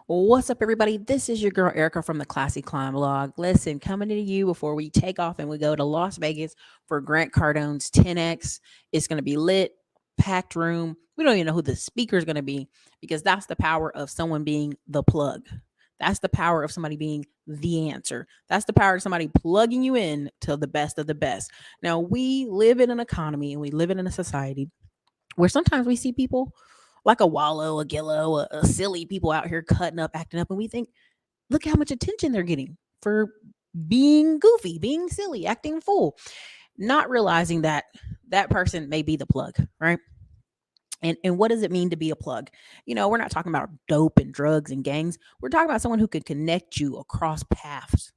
What's up, everybody? This is your girl Erica from the Classy Climb blog. Listen, coming to you before we take off and we go to Las Vegas for Grant Cardone's 10X. It's going to be lit, packed room. We don't even know who the speaker is going to be because that's the power of someone being the plug. That's the power of somebody being the answer. That's the power of somebody plugging you in to the best of the best. Now, we live in an economy and we live in a society where sometimes we see people like a Wallow, a Gillo, a silly people out here cutting up, acting up, and we think, look how much attention they're getting for being goofy, being silly, acting fool, not realizing that that person may be the plug, right? And what does it mean to be a plug? We're not talking about dope and drugs and gangs. We're talking about someone who could connect you across paths,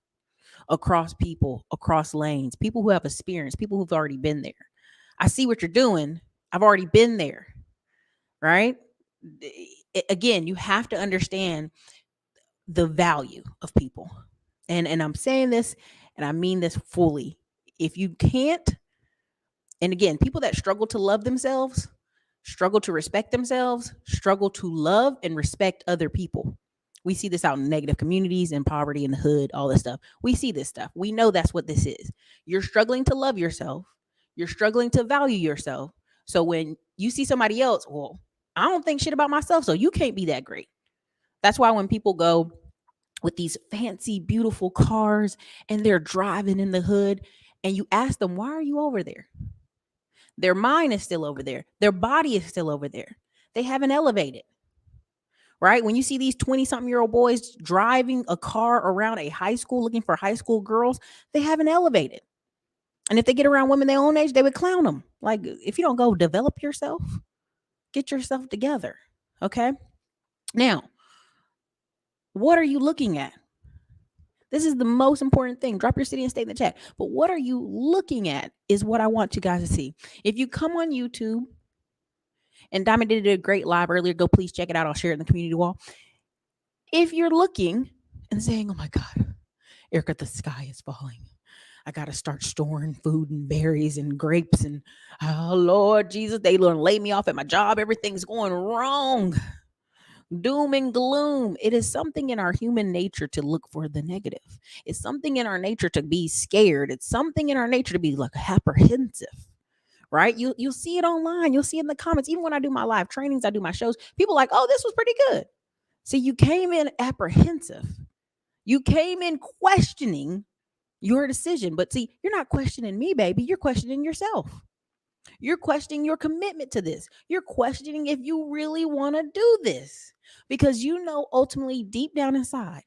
across people, across lanes, people who have experience, people who've already been there. I see what you're doing. I've already been there, right? Again, you have to understand the value of people. And I'm saying this and I mean this fully. If you can't, and again, people that struggle to love themselves, struggle to respect themselves, struggle to love and respect other people. We see this out in negative communities and poverty in the hood, all this stuff. We see this stuff. We know that's what this is. You're struggling to love yourself. You're struggling to value yourself. So when you see somebody else, well, I don't think shit about myself, so you can't be that great. That's why when people go with these fancy, beautiful cars and they're driving in the hood, and you ask them, why are you over there? Their mind is still over there. Their body is still over there. They haven't elevated, right? When you see these 20 something year old boys driving a car around a high school looking for high school girls, they haven't elevated. And if they get around women their own age, they would clown them. Like, if you don't go develop yourself, get yourself together. Okay. Now, what are you looking at? This is the most important thing. Drop your city and state in the chat. But what are you looking at is what I want you guys to see. If you come on YouTube, and Diamond did a great live earlier, go please check it out. I'll share it in the community wall. If you're looking and saying, oh my God, Ericka, the sky is falling. I got to start storing food and berries and grapes. And oh, Lord Jesus, they lay me off at my job. Everything's going wrong. Doom and gloom. It is something in our human nature to look for the negative. It's something in our nature to be scared. It's something in our nature to be like apprehensive. Right? You'll see it online. You'll see it in the comments. Even when I do my live trainings, I do my shows. People are like, oh, this was pretty good. See, you came in apprehensive. You came in questioning your decision. But see, you're not questioning me, baby. You're questioning yourself. You're questioning your commitment to this. You're questioning if you really want to do this because you know ultimately deep down inside,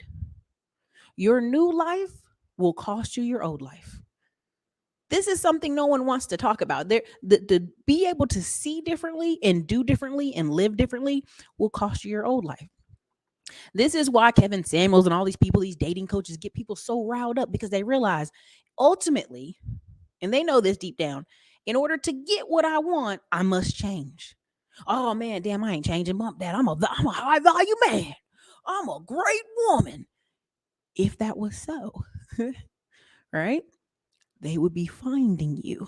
your new life will cost you your old life. This is something no one wants to talk about. To be able to see differently and do differently and live differently will cost you your old life. This is why Kevin Samuels and all these people, these dating coaches, get people so riled up because they realize ultimately, and they know this deep down, in order to get what I want, I must change. Oh man, damn, I ain't changing, mom, dad. I'm a high value man. I'm a great woman. If that was so, right? They would be finding you.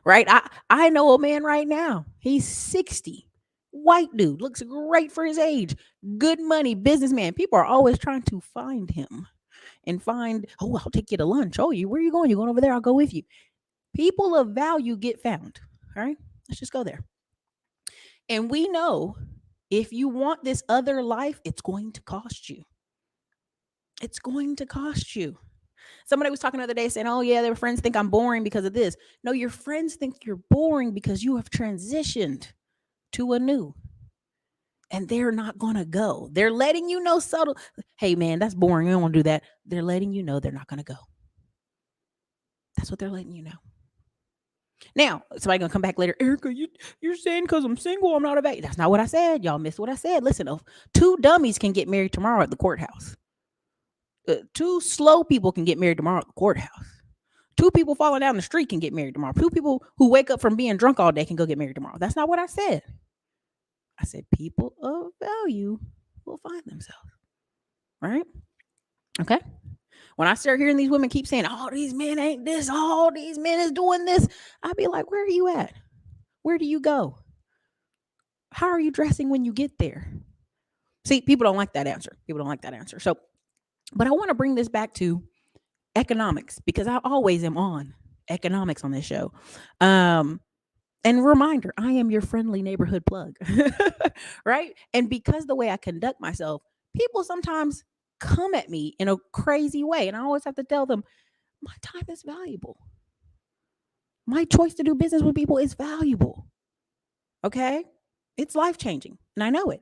Right? I know a man right now. He's 60. White dude, looks great for his age. Good money, businessman. People are always trying to find him and find, oh, I'll take you to lunch. Oh, where are you going? You're going over there? I'll go with you. People of value get found. All right? Let's just go there. And we know if you want this other life, it's going to cost you. It's going to cost you. Somebody was talking the other day saying, oh, yeah, their friends think I'm boring because of this. No, your friends think you're boring because you have transitioned to a new. And they're not going to go. They're letting you know subtle. Hey, man, that's boring. I don't want to do that. They're letting you know they're not going to go. That's what they're letting you know. Now, somebody going to come back later. Ericka, you're saying because I'm single, I'm not a value. That's not what I said. Y'all missed what I said. Listen, two dummies can get married tomorrow at the courthouse. Two slow people can get married tomorrow at the courthouse. Two people falling down the street can get married tomorrow. Two people who wake up from being drunk all day can go get married tomorrow. That's not what I said. I said people of value will find themselves. Right? Okay. When I start hearing these women keep saying, oh, these men ain't this, all these men is doing this, I'd be like, where are you at? Where do you go? How are you dressing when you get there? See, people don't like that answer. People don't like that answer. So, but I want to bring this back to economics because I always am on economics on this show. Um, and reminder, I am your friendly neighborhood plug, right? And because the way I conduct myself, people sometimes come at me in a crazy way. And I always have to tell them, my time is valuable. My choice to do business with people is valuable. Okay? It's life changing. And I know it.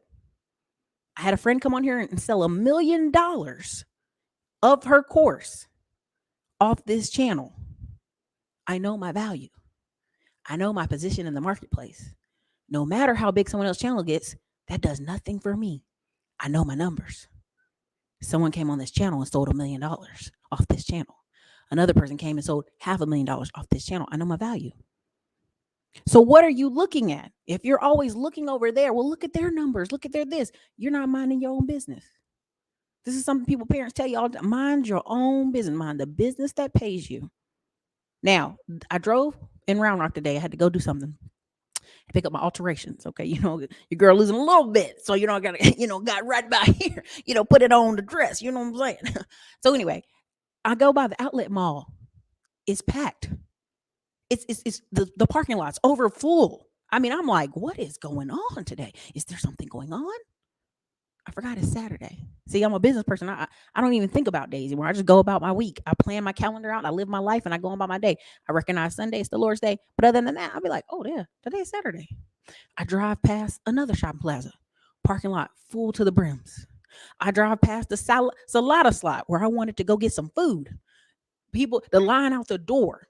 I had a friend come on here and sell $1 million of her course off this channel. I know my value. I know my position in the marketplace. No matter how big someone else's channel gets, that does nothing for me. I know my numbers. Someone came on this channel and sold $1 million off this channel. Another person came and sold $500,000 off this channel. I know my value. So what are you looking at? If you're always looking over there, well, look at their numbers. Look at their this. You're not minding your own business. This is something people, parents tell you all the time. Mind your own business. Mind the business that pays you. Now, I drove in Round Rock today. I had to go do something. Pick up my alterations. Okay. Your girl losing a little bit. So, I got to, got right by here, put it on the dress. You know what I'm saying? So anyway, I go by the outlet mall. It's packed. It's the parking lot's over full. I mean, I'm like, what is going on today? Is there something going on? I forgot it's Saturday. See, I'm a business person. I don't even think about days anymore. I just go about my week. I plan my calendar out. I live my life and I go on about my day. I recognize Sunday is the Lord's day. But other than that, I'll be like, oh, yeah, today's Saturday. I drive past another shopping plaza, parking lot full to the brims. I drive past the Salada slot where I wanted to go get some food. People, the line out the door.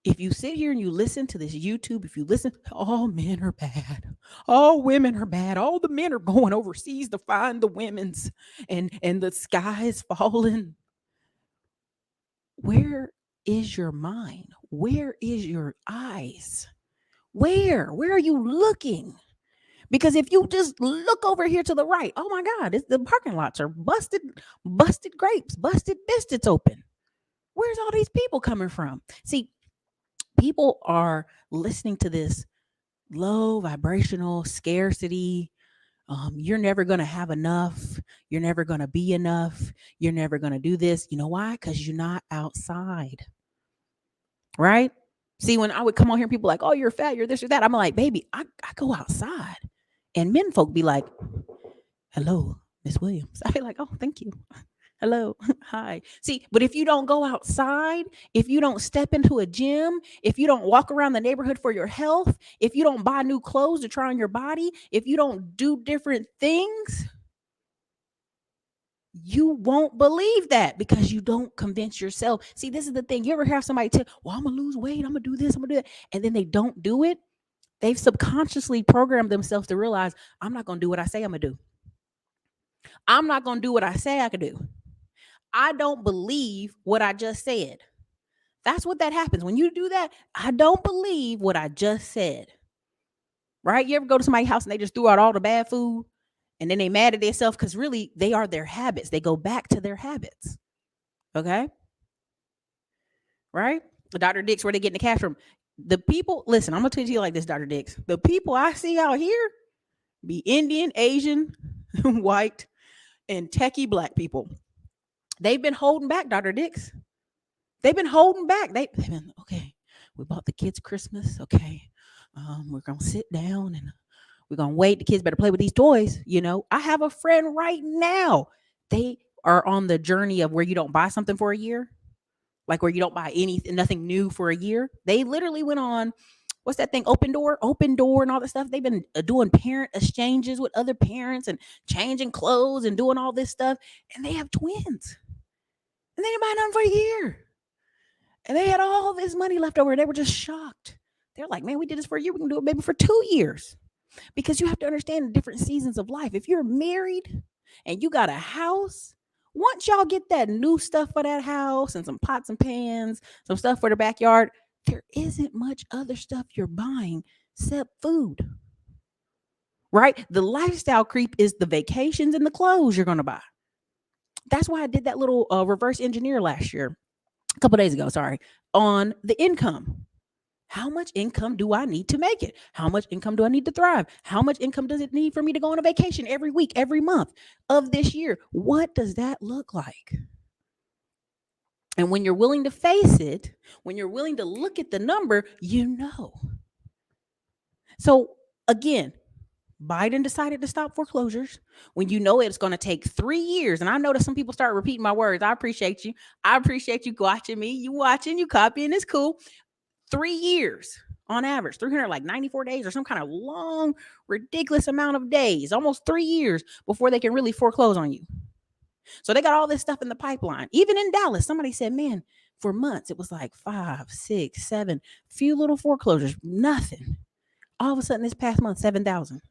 If you sit here and you listen to this YouTube, if you listen, all men are bad, all women are bad, all the men are going overseas to find the women's, and the sky is falling. Where is your mind? Where is your eyes? Where are you looking? Because if you just look over here to the right, oh my God, the parking lots are busted grapes, busted biscuits open. Where's all these people coming from? See, people are listening to this low vibrational scarcity. You're never going to have enough. You're never going to be enough. You're never going to do this. You know why? Because you're not outside. Right? See, when I would come on here, people like, oh, you're fat, you're this or that. I'm like, baby, I go outside. And men folk be like, hello, Miss Williams. I'd be like, oh, thank you. Hello. Hi. See, but if you don't go outside, if you don't step into a gym, if you don't walk around the neighborhood for your health, if you don't buy new clothes to try on your body, if you don't do different things, you won't believe that because you don't convince yourself. See, this is the thing. You ever have somebody tell, well, I'm going to lose weight. I'm going to do this. I'm going to do that. And then they don't do it. They've subconsciously programmed themselves to realize, I'm not going to do what I say I'm going to do. I'm not going to do what I say I could do. I don't believe what I just said. That's what that happens. When you do that, I don't believe what I just said. Right? You ever go to somebody's house and they just threw out all the bad food and then they mad at themselves because really they are their habits. They go back to their habits. Okay? Right? Dr. Dix, where they get in the cash from. The people, listen, I'm going to tell you like this, Dr. Dix. The people I see out here be Indian, Asian, white, and techie black people. They've been holding back, Dr. Dix. They've been holding back. They've been, okay, we bought the kids Christmas. Okay. We're going to sit down and we're going to wait. The kids better play with these toys. I have a friend right now. They are on the journey of where you don't buy something for a year. Like where you don't buy nothing new for a year. They literally went on, what's that thing? Open door and all that stuff. They've been doing parent exchanges with other parents and changing clothes and doing all this stuff. And they have twins. And they didn't buy nothing for a year. And they had all this money left over. They were just shocked. They're like, man, we did this for a year. We can do it maybe for 2 years. Because you have to understand the different seasons of life. If you're married and you got a house, once y'all get that new stuff for that house and some pots and pans, some stuff for the backyard, there isn't much other stuff you're buying except food. Right? The lifestyle creep is the vacations and the clothes you're going to buy. That's why I did that little reverse engineer last year, a couple days ago, on the income. How much income do I need to make it? How much income do I need to thrive? How much income does it need for me to go on a vacation every week, every month of this year? What does that look like? And when you're willing to face it, when you're willing to look at the number, you know. So again, Biden decided to stop foreclosures when you know it's going to take 3 years. And I noticed some people start repeating my words. I appreciate you. I appreciate you watching me. You watching, you copying. It's cool. 3 years on average, 394 days or some kind of long, ridiculous amount of days, almost 3 years before they can really foreclose on you. So they got all this stuff in the pipeline. Even in Dallas, somebody said, man, for months, it was like 5, 6, 7, few little foreclosures, nothing. All of a sudden this past month, 7,000.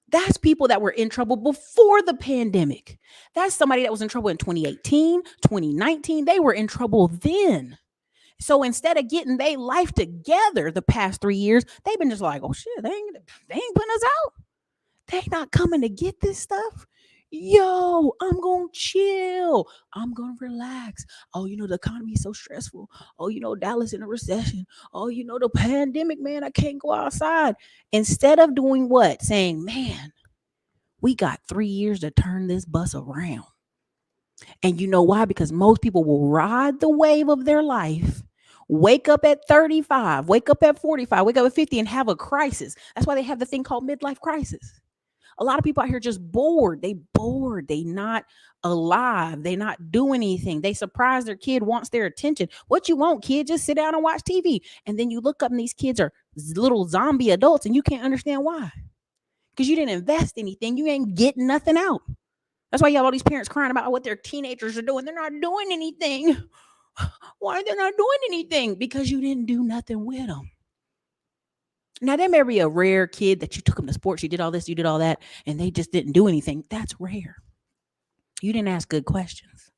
That's people that were in trouble before the pandemic. That's somebody that was in trouble in 2018, 2019. They were in trouble then. So instead of getting their life together the past 3 years, they've been just like, oh shit, they ain't putting us out. They not coming to get this stuff. Yo, I'm gonna chill. I'm gonna relax. Oh, the economy is so stressful. Oh, Dallas in a recession. Oh, the pandemic, man, I can't go outside. Instead of doing what? Saying, man, we got 3 years to turn this bus around. And you know why? Because most people will ride the wave of their life, wake up at 35, wake up at 45, wake up at 50 and have a crisis. That's why they have the thing called midlife crisis. A lot of people out here just bored. They bored. They not alive. They not do anything. They surprise their kid wants their attention. What you want, kid? Just sit down and watch TV. And then you look up and these kids are little zombie adults and you can't understand why. Because you didn't invest anything. You ain't getting nothing out. That's why you have all these parents crying about what their teenagers are doing. They're not doing anything. Why are they not doing anything? Because you didn't do nothing with them. Now, there may be a rare kid that you took them to sports, you did all this, you did all that, and they just didn't do anything. That's rare. You didn't ask good questions.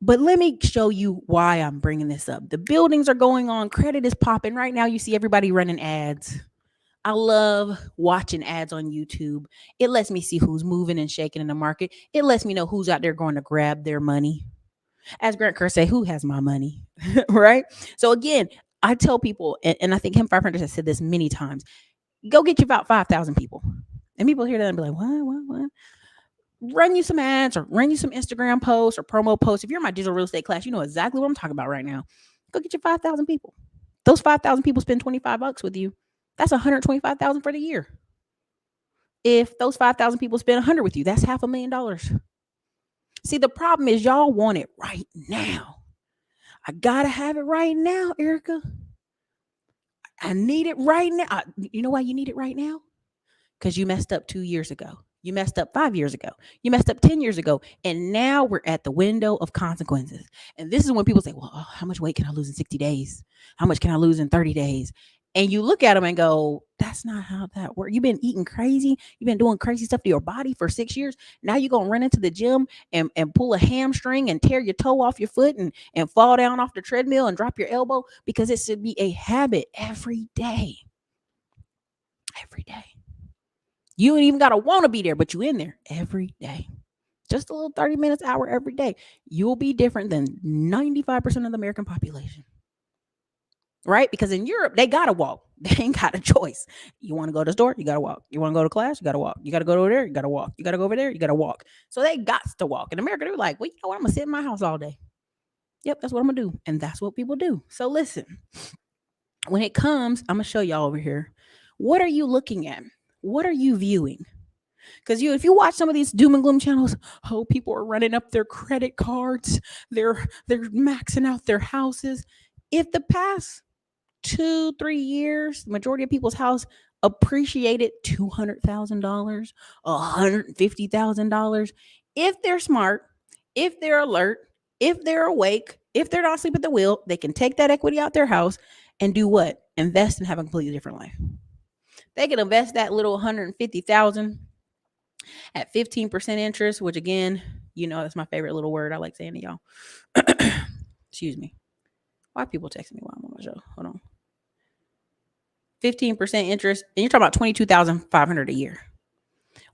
But let me show you why I'm bringing this up. The buildings are going on. Credit is popping. Right now, you see everybody running ads. I love watching ads on YouTube. It lets me see who's moving and shaking in the market. It lets me know who's out there going to grab their money. As Grant Kerr say, who has my money? Right? So again, I tell people, and I think him 500 has said this many times, go get you about 5,000 people. And people hear that and be like, what? Run you some ads or run you some Instagram posts or promo posts. If you're in my digital real estate class, you know exactly what I'm talking about right now. Go get you 5,000 people. Those 5,000 people spend $25 with you. That's $125,000 for the year. If those 5,000 people spend 100 with you, that's $500,000. See, the problem is y'all want it right now. I gotta have it right now, Ericka. I need it right now. You know why you need it right now? Because you messed up 2 years ago. You messed up 5 years ago. You messed up 10 years ago. And now we're at the window of consequences. And this is when people say, well, how much weight can I lose in 60 days? How much can I lose in 30 days? And you look at them and go, that's not how that works. You've been eating crazy. You've been doing crazy stuff to your body for 6 years. Now you're going to run into the gym and pull a hamstring and tear your toe off your foot and fall down off the treadmill and drop your elbow because it should be a habit every day. Every day. You ain't even got to want to be there, but you in there every day. Just a little 30 minutes, hour every day. You'll be different than 95% of the American population. Right? Because in Europe, they got to walk. They ain't got a choice. You want to go to the store? You got to walk. You want to go to class? You got to walk. You got to go over there? You got to walk. You got to go over there? You got to walk. So they got to walk. In America, they're like, well, you know what? I'm going to sit in my house all day. Yep, that's what I'm going to do. And that's what people do. So listen, when it comes, I'm going to show y'all over here. What are you looking at? What are you viewing? Because if you watch some of these doom and gloom channels, oh, people are running up their credit cards. They're maxing out their houses. If the past 2-3 years, the majority of people's house appreciated $200,000, $150,000. If they're smart, if they're alert, if they're awake, if they're not asleep at the wheel, they can take that equity out their house and do what? Invest and have a completely different life. They can invest that little $150,000 at 15% interest, which again, that's my favorite little word I like saying to y'all. Excuse me. Why are people texting me while I'm on my show? Hold on. 15% interest, and you're talking about $22,500 a year.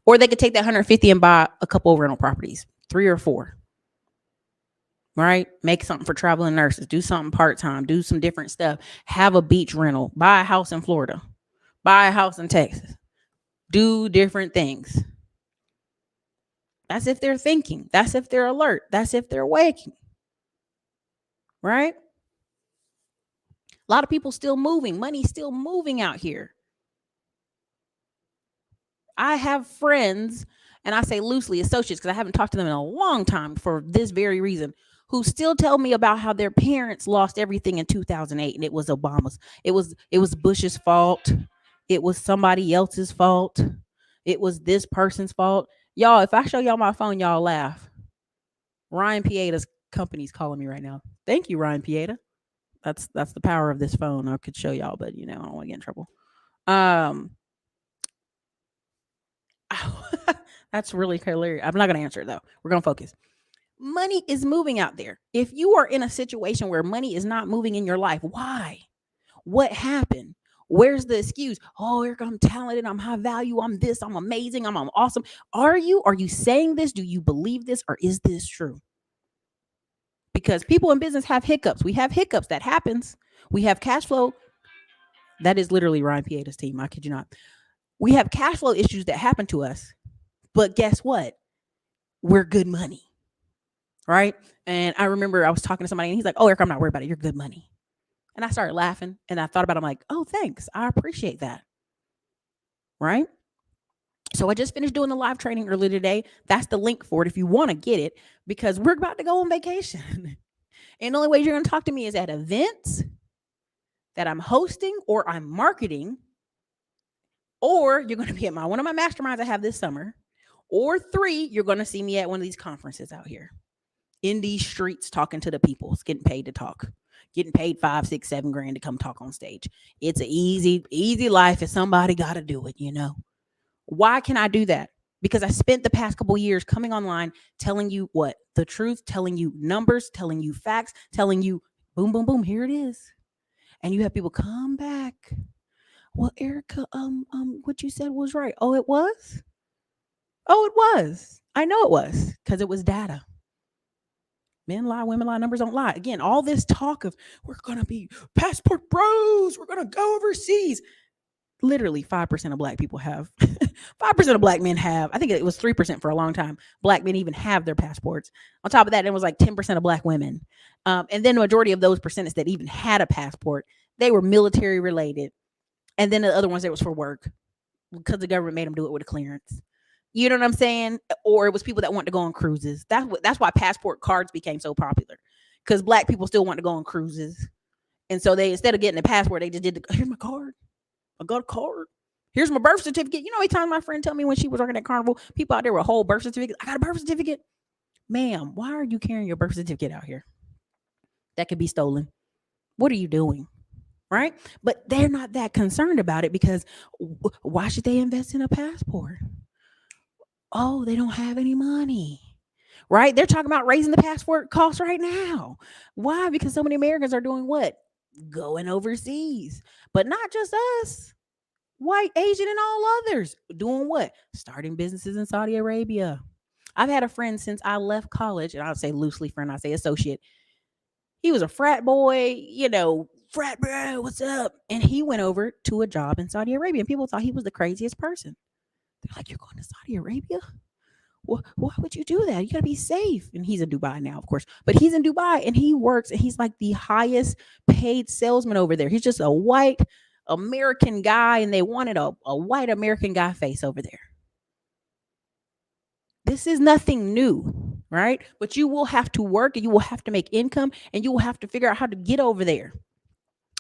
Or they could take that $150 and buy a couple of rental properties, 3 or 4. right? Make something for traveling nurses, do something part-time, do some different stuff, have a beach rental, buy a house in Florida, buy a house in Texas, do different things. That's if they're thinking. That's if they're alert. That's if they're waking, right? A lot of people still moving. Money's still moving out here. I have friends, and I say loosely associates because I haven't talked to them in a long time for this very reason, who still tell me about how their parents lost everything in 2008 and it was Obama's. It was Bush's fault. It was somebody else's fault. It was this person's fault. Y'all, if I show y'all my phone, y'all laugh. Ryan Pieda's company's calling me right now. Thank you, Ryan Pieta. That's the power of this phone. I could show y'all, but I don't want to get in trouble. Um that's really hilarious. I'm not gonna answer it though. We're gonna focus. Money is moving out there. If you are in a situation where money is not moving in your life, why? What happened? Where's the excuse? Oh, Eric, I'm talented. I'm high value. I'm this. I'm amazing. I'm awesome. Are you? Are you saying this? Do you believe this? Or is this true? Because people in business have hiccups. We have hiccups. That happens. We have cash flow. That is literally Ryan Pieda's team. I kid you not. We have cash flow issues that happen to us. But guess what? We're good money. Right? And I remember I was talking to somebody and he's like, oh, Eric, I'm not worried about it. You're good money. And I started laughing and I thought about it. I'm like, oh, thanks. I appreciate that. Right? So I just finished doing the live training earlier today. That's the link for it if you want to get it, because we're about to go on vacation. And the only way you're going to talk to me is at events that I'm hosting or I'm marketing, or you're going to be at one of my masterminds I have this summer, or 3, you're going to see me at one of these conferences out here in these streets talking to the people. It's getting paid to talk, getting paid 5, 6, 7 grand to come talk on stage. It's an easy life if somebody got to do it. Why can I do that? Because I spent the past couple years coming online, telling you what? The truth, telling you numbers, telling you facts, telling you boom, boom, boom, here it is. And you have people come back. Well, Ericka, what you said was right. Oh, it was? Oh, it was. I know it was, because it was data. Men lie, women lie, numbers don't lie. Again, all this talk of we're going to be passport bros, we're going to go overseas. Literally 5% of black people have 5% of black men have. I think it was 3% for a long time. Black men even have their passports. On top of that, it was like 10% of black women. And then the majority of those percentages that even had a passport, they were military related. And then the other ones, it was for work because the government made them do it with a clearance. You know what I'm saying? Or it was people that want to go on cruises. That's why passport cards became so popular, because black people still want to go on cruises. And so they, instead of getting a passport, they just did here's my card. I got a card. Here's my birth certificate. You know how many times my friend told me when she was working at Carnival, people out there with whole birth certificates. I got a birth certificate. Ma'am, why are you carrying your birth certificate out here? That could be stolen. What are you doing? Right? But they're not that concerned about it, because why should they invest in a passport? Oh, they don't have any money. Right? They're talking about raising the passport cost right now. Why? Because so many Americans are doing what? Going overseas. But not just us. White, Asian, and all others. Doing what? Starting businesses in Saudi Arabia. I've had a friend since I left college, and I'll say loosely friend, I say associate. He was a frat boy, frat bro, what's up? And he went over to a job in Saudi Arabia, and people thought he was the craziest person. They're like, you're going to Saudi Arabia? Why would you do that? You got to be safe. And he's in Dubai now, of course, but he's in Dubai and he works, and he's like the highest paid salesman over there. He's just a white American guy, and they wanted a white American guy face over there. This is nothing new, right? But you will have to work, and you will have to make income, and you will have to figure out how to get over there.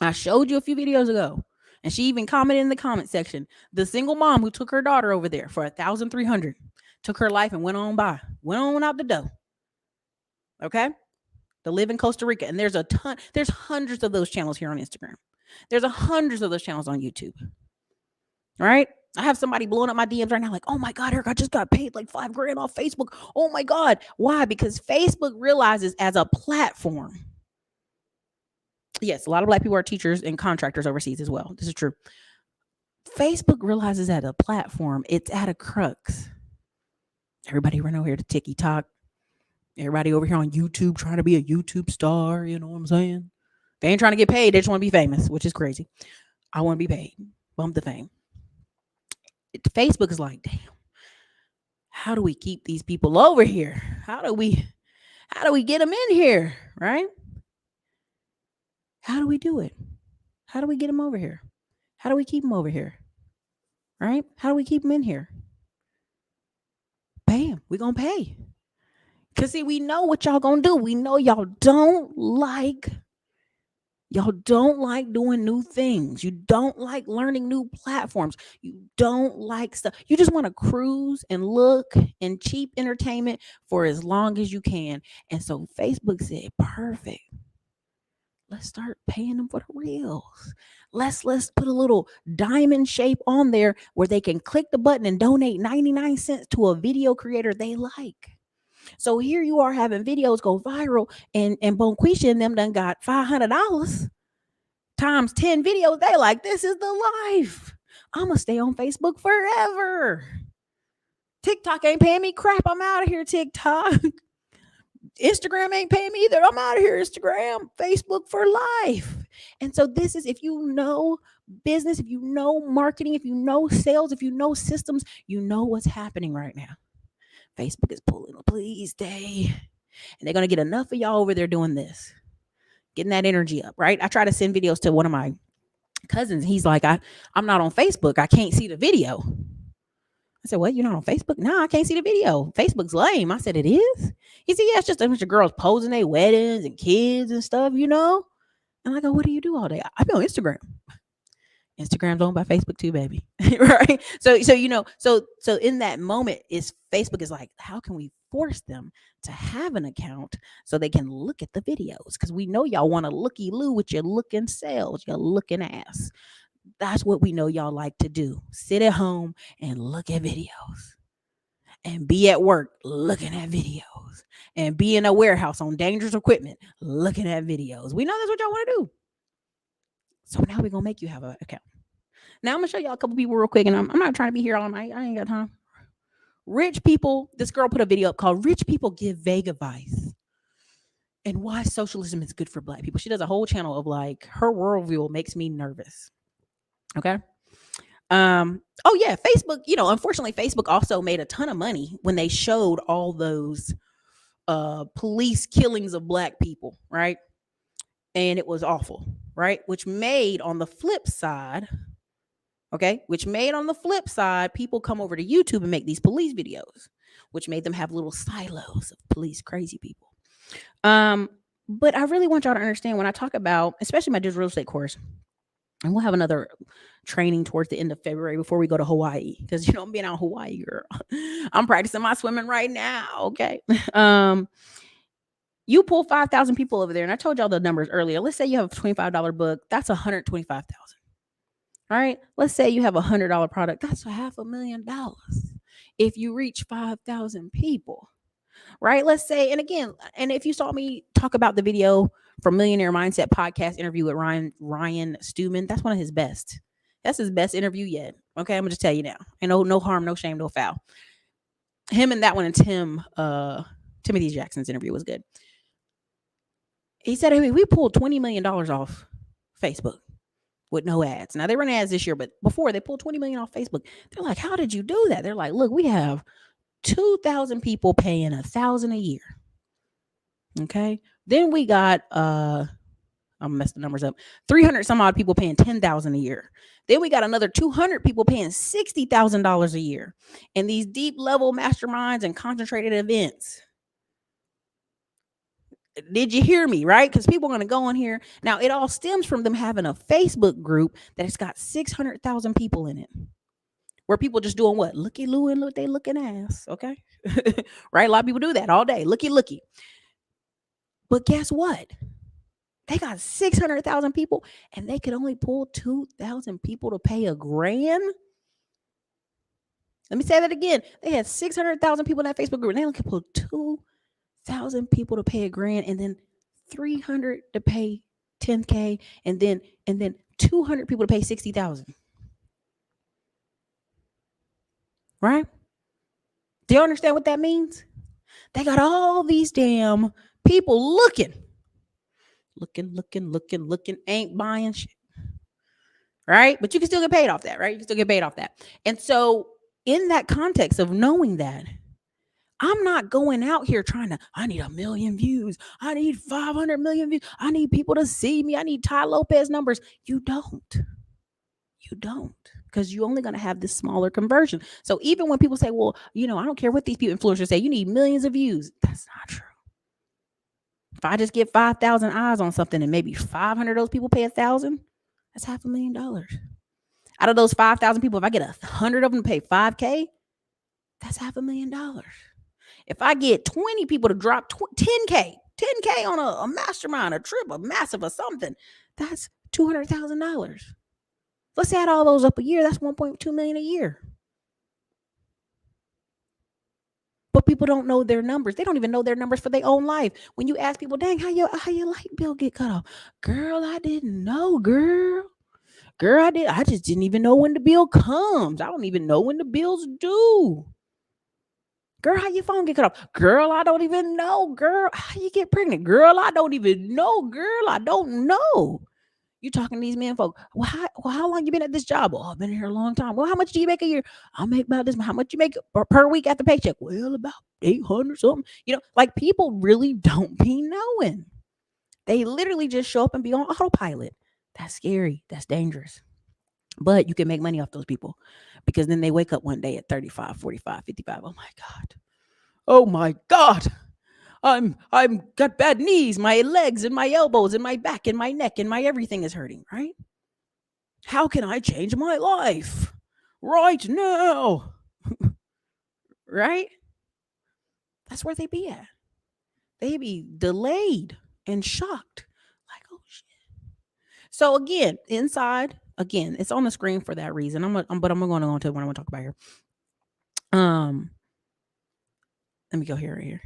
I showed you a few videos ago, and she even commented in the comment section, the single mom who took her daughter over there for $1,300, took her life and went on out the door. Okay? To live in Costa Rica. And there's hundreds of those channels here on Instagram. There's hundreds of those channels on YouTube. Right? I have somebody blowing up my DMs right now like, oh my God, Eric, I just got paid like $5,000 off Facebook. Oh my God. Why? Because Facebook realizes as a platform. Yes, a lot of black people are teachers and contractors overseas as well. This is true. Facebook realizes at a platform, it's at a crux. Everybody run over here to TikTok. Everybody over here on YouTube trying to be a YouTube star, you know what I'm saying? They ain't trying to get paid, they just want to be famous, which is crazy. I want to be paid. Bump the fame. Facebook is like, damn, how do we keep these people over here? How do we get them in here, right? How do we do it? How do we get them over here? How do we keep them over here? Right? How do we keep them in here? Pay them. We're going to pay. Because, see, we know what y'all going to do. We know y'all don't like doing new things. You don't like learning new platforms. You don't like stuff. You just want to cruise and look and cheap entertainment for as long as you can. And so Facebook said, perfect. Let's start paying them for the reels. Let's put a little diamond shape on there where they can click the button and donate 99 cents to a video creator they like. So here you are having videos go viral, and Bonquisha and them done got $500 times 10 videos. They like, this is the life. I'm gonna stay on Facebook forever. TikTok ain't paying me crap. I'm out of here, TikTok. Instagram ain't paying me either. I'm out of here, Instagram. Facebook for life. And so this is, if you know business, if you know marketing, if you know sales, if you know systems, you know what's happening right now. Facebook is pulling a please day. And they're going to get enough of y'all over there doing this, getting that energy up, right? I try to send videos to one of my cousins. He's like, I'm not on Facebook. I can't see the video. I said, what? You're not on Facebook? No, I can't see the video. Facebook's lame. I said, it is? He said, yeah, it's just a bunch of girls posing their weddings and kids and stuff, you know? And I go, what do you do all day? I be on Instagram. Instagram's owned by Facebook too, baby. Right? So in that moment, Facebook is like, how can we force them to have an account so they can look at the videos? Because we know y'all want to looky loo with your looking selves, your looking ass. That's what we know y'all like to do. Sit at home and look at videos. And be at work looking at videos. And be in a warehouse on dangerous equipment looking at videos. We know that's what y'all want to do. So now we're going to make you have an account. Now I'm going to show y'all a couple people real quick. And I'm not trying to be here all night. I ain't got time. Rich people. This girl put a video up called Rich People Give Vague Advice and Why Socialism is Good for Black People. She does a whole channel of like, her worldview makes me nervous. Okay. Oh yeah, Facebook, unfortunately Facebook also made a ton of money when they showed all those police killings of black people, right? And it was awful, right? Which made on the flip side, people come over to YouTube and make these police videos, which made them have little silos of police crazy people. But I really want y'all to understand when I talk about, especially my digital real estate course, and we'll have another training towards the end of February before we go to Hawaii. Because, I'm being out in Hawaii, girl. I'm practicing my swimming right now. Okay. You pull 5,000 people over there. And I told y'all the numbers earlier. Let's say you have a $25 book. That's $125,000. All right. Let's say you have a $100 product. That's $500,000. If you reach 5,000 people. Right. Let's say, and again, and if you saw me talk about the video from Millionaire Mindset podcast interview with Ryan Stewman, that's one of his best. That's his best interview yet. Okay. I'm going to just tell you now. And no harm, no shame, no foul. Him and that one and Timothy Jackson's interview was good. He said, hey, we pulled $20 million off Facebook with no ads. Now they run ads this year, but before they pulled $20 million off Facebook. They're like, how did you do that? They're like, look, we have 2,000 people paying $1,000 a year. Okay. Then we got, I'm messing the numbers up. 300 some odd people paying $10,000 a year. Then we got another 200 people paying $60,000 a year. And these deep level masterminds and concentrated events. Did you hear me? Right? Because people are going to go on here. Now, it all stems from them having a Facebook group that has got 600,000 people in it. Where people just doing what? Looky-loo and look they looking ass. Okay. Right? A lot of people do that all day. Looky. But guess what? They got 600,000 people and they could only pull 2,000 people to pay $1,000. Let me say that again. They had 600,000 people in that Facebook group and they only could pull 2,000 people to pay $1,000 and then 300 to pay $10K and then 200 people to pay $60,000. Right? Do you understand what that means? They got all these damn people looking, ain't buying shit, right? But you can still get paid off that, right? You can still get paid off that. And so, in that context of knowing that, I'm not going out here trying to, I need 1 million views. I need 500 million views. I need people to see me. I need Ty Lopez numbers. You don't. You don't. Because you're only going to have this smaller conversion. So even when people say, well, I don't care what these people influencers say, you need millions of views. That's not true. If I just get 5,000 eyes on something and maybe 500 of those people pay 1,000, that's $500,000. Out of those 5,000 people, if I get 100 of them to pay 5K, that's $500,000. If I get 20 people to drop 10K on a mastermind, a trip, a massive or something, that's $200,000. Let's add all those up a year. That's 1.2 million a year. But people don't know their numbers. They don't even know their numbers for their own life. When you ask people, dang, how your light bill get cut off? Girl, I didn't know, girl. I just didn't even know when the bill comes. I don't even know when the bill's due. Girl, how your phone get cut off? Girl, I don't even know. Girl, how you get pregnant? Girl, I don't even know. Girl, I don't know. You talking to these men folk. Well, how long you been at this job? Oh, I've been here a long time. Well, how much do you make a year? I make about this. How much you make per week after paycheck? Well, about 800 something. Like people really don't be knowing. They literally just show up and be on autopilot. That's scary. That's dangerous. But you can make money off those people because then they wake up one day at 35, 45, 55. Oh my God. Oh my God. I'm got bad knees, my legs and my elbows and my back and my neck and my everything is hurting, right? How can I change my life right now? Right? That's where they be at. They be delayed and shocked. Like, oh shit. So again, it's on the screen for that reason. But I'm going to go into what I want to talk about here. Let me go here, right here.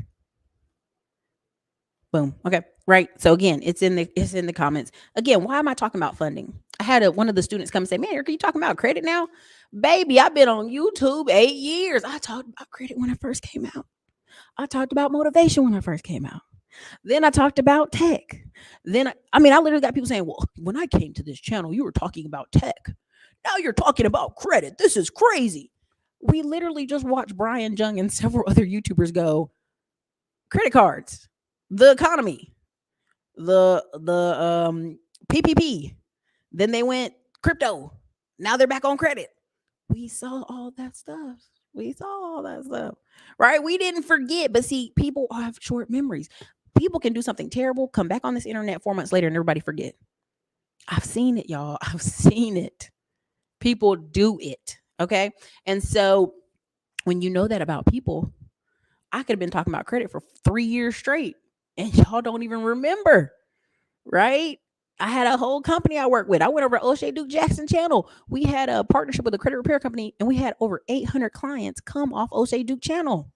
Boom. Okay. Right. So again, it's in the comments. Again, why am I talking about funding? I had one of the students come and say, man, Ericka, you talking about credit now? Baby, I've been on YouTube 8 years. I talked about credit when it first came out. I talked about motivation when I first came out. Then I talked about tech. Then I literally got people saying, well, when I came to this channel, you were talking about tech. Now you're talking about credit. This is crazy. We literally just watched Brian Jung and several other YouTubers go, credit cards, the economy, the PPP. Then they went crypto. Now they're back on credit. We saw all that stuff. Right? We didn't forget, but see, people have short memories. People can do something terrible, come back on this internet 4 months later, and everybody forget. I've seen it, y'all. I've seen it. People do it. Okay. And so when you know that about people, I could have been talking about credit for 3 years straight and y'all don't even remember. Right? I had a whole company I worked with. I went over to O'Shea Duke Jackson channel. We had a partnership with a credit repair company and we had over 800 clients come off O'Shea Duke channel.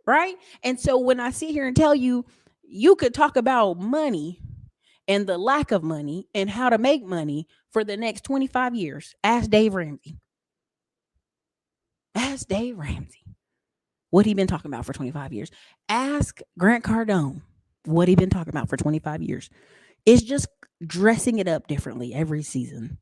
Right? And so when I sit here and tell you, you could talk about money and the lack of money and how to make money for the next 25 years. Ask Dave Ramsey. What he been talking about for 25 years. Ask Grant Cardone what he been talking about for 25 years. It's just dressing it up differently every season.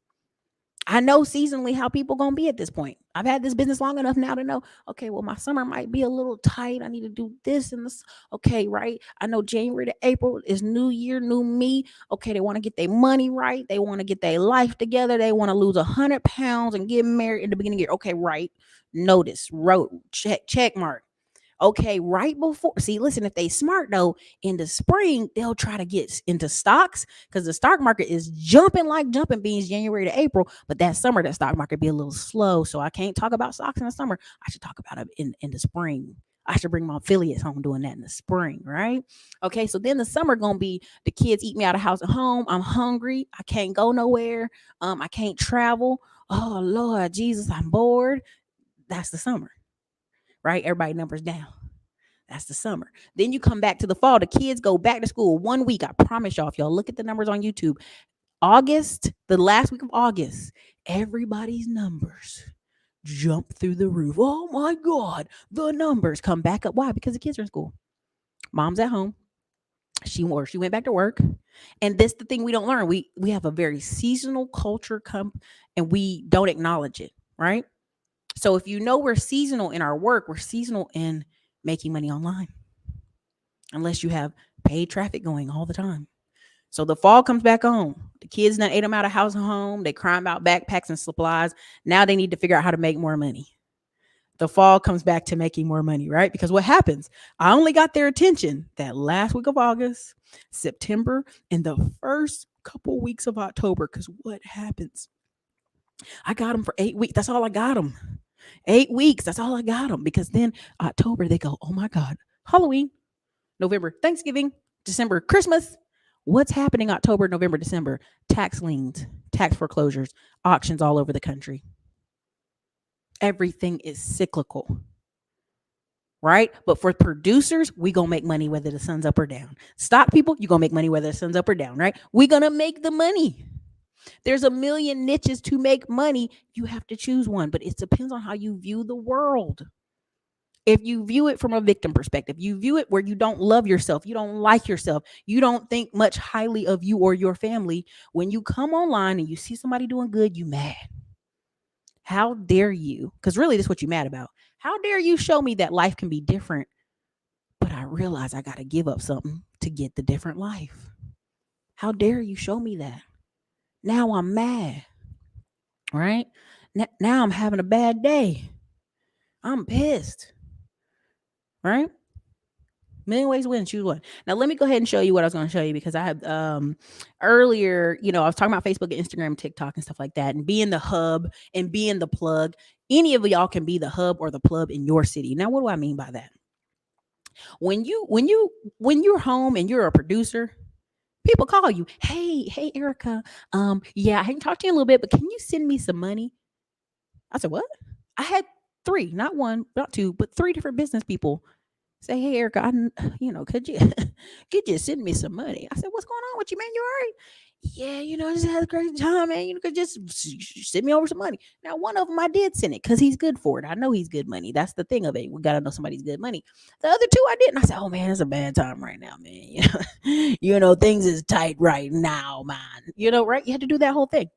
I know seasonally how people gonna be at this point. I've had this business long enough now to know, okay, well, my summer might be a little tight. I need to do this and this. Okay, right. I know January to April is new year, new me. Okay, they want to get their money right. They want to get their life together. They want to lose 100 pounds and get married in the beginning of the year. Okay, right. Notice, wrote, check mark. Okay, right before. See, listen, if they smart though, in the spring, they'll try to get into stocks because the stock market is jumping like jumping beans January to April. But that summer, that stock market be a little slow. So I can't talk about stocks in the summer. I should talk about it in the spring. I should bring my affiliates home doing that in the spring, right? Okay, so then the summer gonna be the kids eat me out of house and home. I'm hungry. I can't go nowhere. I can't travel. Oh Lord Jesus, I'm bored. That's the summer. Right? Everybody numbers down. That's the summer. Then you come back to the fall. The kids go back to school 1 week. I promise y'all, if y'all look at the numbers on YouTube, August, the last week of August, everybody's numbers jump through the roof. Oh my God, the numbers come back up. Why? Because the kids are in school. Mom's at home. She went back to work. And this the thing we don't learn. We have a very seasonal culture come and we don't acknowledge it, right? So if you know we're seasonal in our work, we're seasonal in making money online. Unless you have paid traffic going all the time. So the fall comes back on. The kids done ate them out of house and home. They crying about backpacks and supplies. Now they need to figure out how to make more money. The fall comes back to making more money, right? Because what happens? I only got their attention that last week of August, September, and the first couple weeks of October. Because what happens? I got them for 8 weeks. That's all I got them. 8 weeks. That's all I got them. Because then October, they go, oh my God, Halloween, November, Thanksgiving, December, Christmas. What's happening October, November, December? Tax liens, tax foreclosures, auctions all over the country. Everything is cyclical, right? But for producers, we gonna make money whether the sun's up or down. Stock people, you gonna make money whether the sun's up or down, right? We gonna make the money. There's a million niches to make money. You have to choose one, but it depends on how you view the world. If you view it from a victim perspective, you view it where you don't love yourself, you don't like yourself, you don't think much highly of you or your family. When you come online and you see somebody doing good, you mad. How dare you? Because really, this is what you're mad about. How dare you show me that life can be different, but I realize I got to give up something to get the different life. How dare you show me that? Now I'm mad, right? Now I'm having a bad day. I'm pissed, right? Million ways to win, choose one. Now let me go ahead and show you what I was going to show you because I have earlier, I was talking about Facebook and Instagram, TikTok and stuff like that, and being the hub and being the plug. Any of y'all can be the hub or the plug in your city. Now, what do I mean by that? When you're home and you're a producer, people call you, hey, Ericka, yeah, I hadn't talked to you in a little bit, but can you send me some money? I said, what? I had three, not one, not two, but three different business people say, hey, Ericka, could you could you send me some money? I said, what's going on with you, man? You all right? Yeah, I just had a great time, man. You could just send me over some money. Now, one of them I did send it because he's good for it. I know he's good money. That's the thing of it. We got to know somebody's good money. The other two I didn't. I said, oh, man, it's a bad time right now, man. Things is tight right now, man. Right? You had to do that whole thing.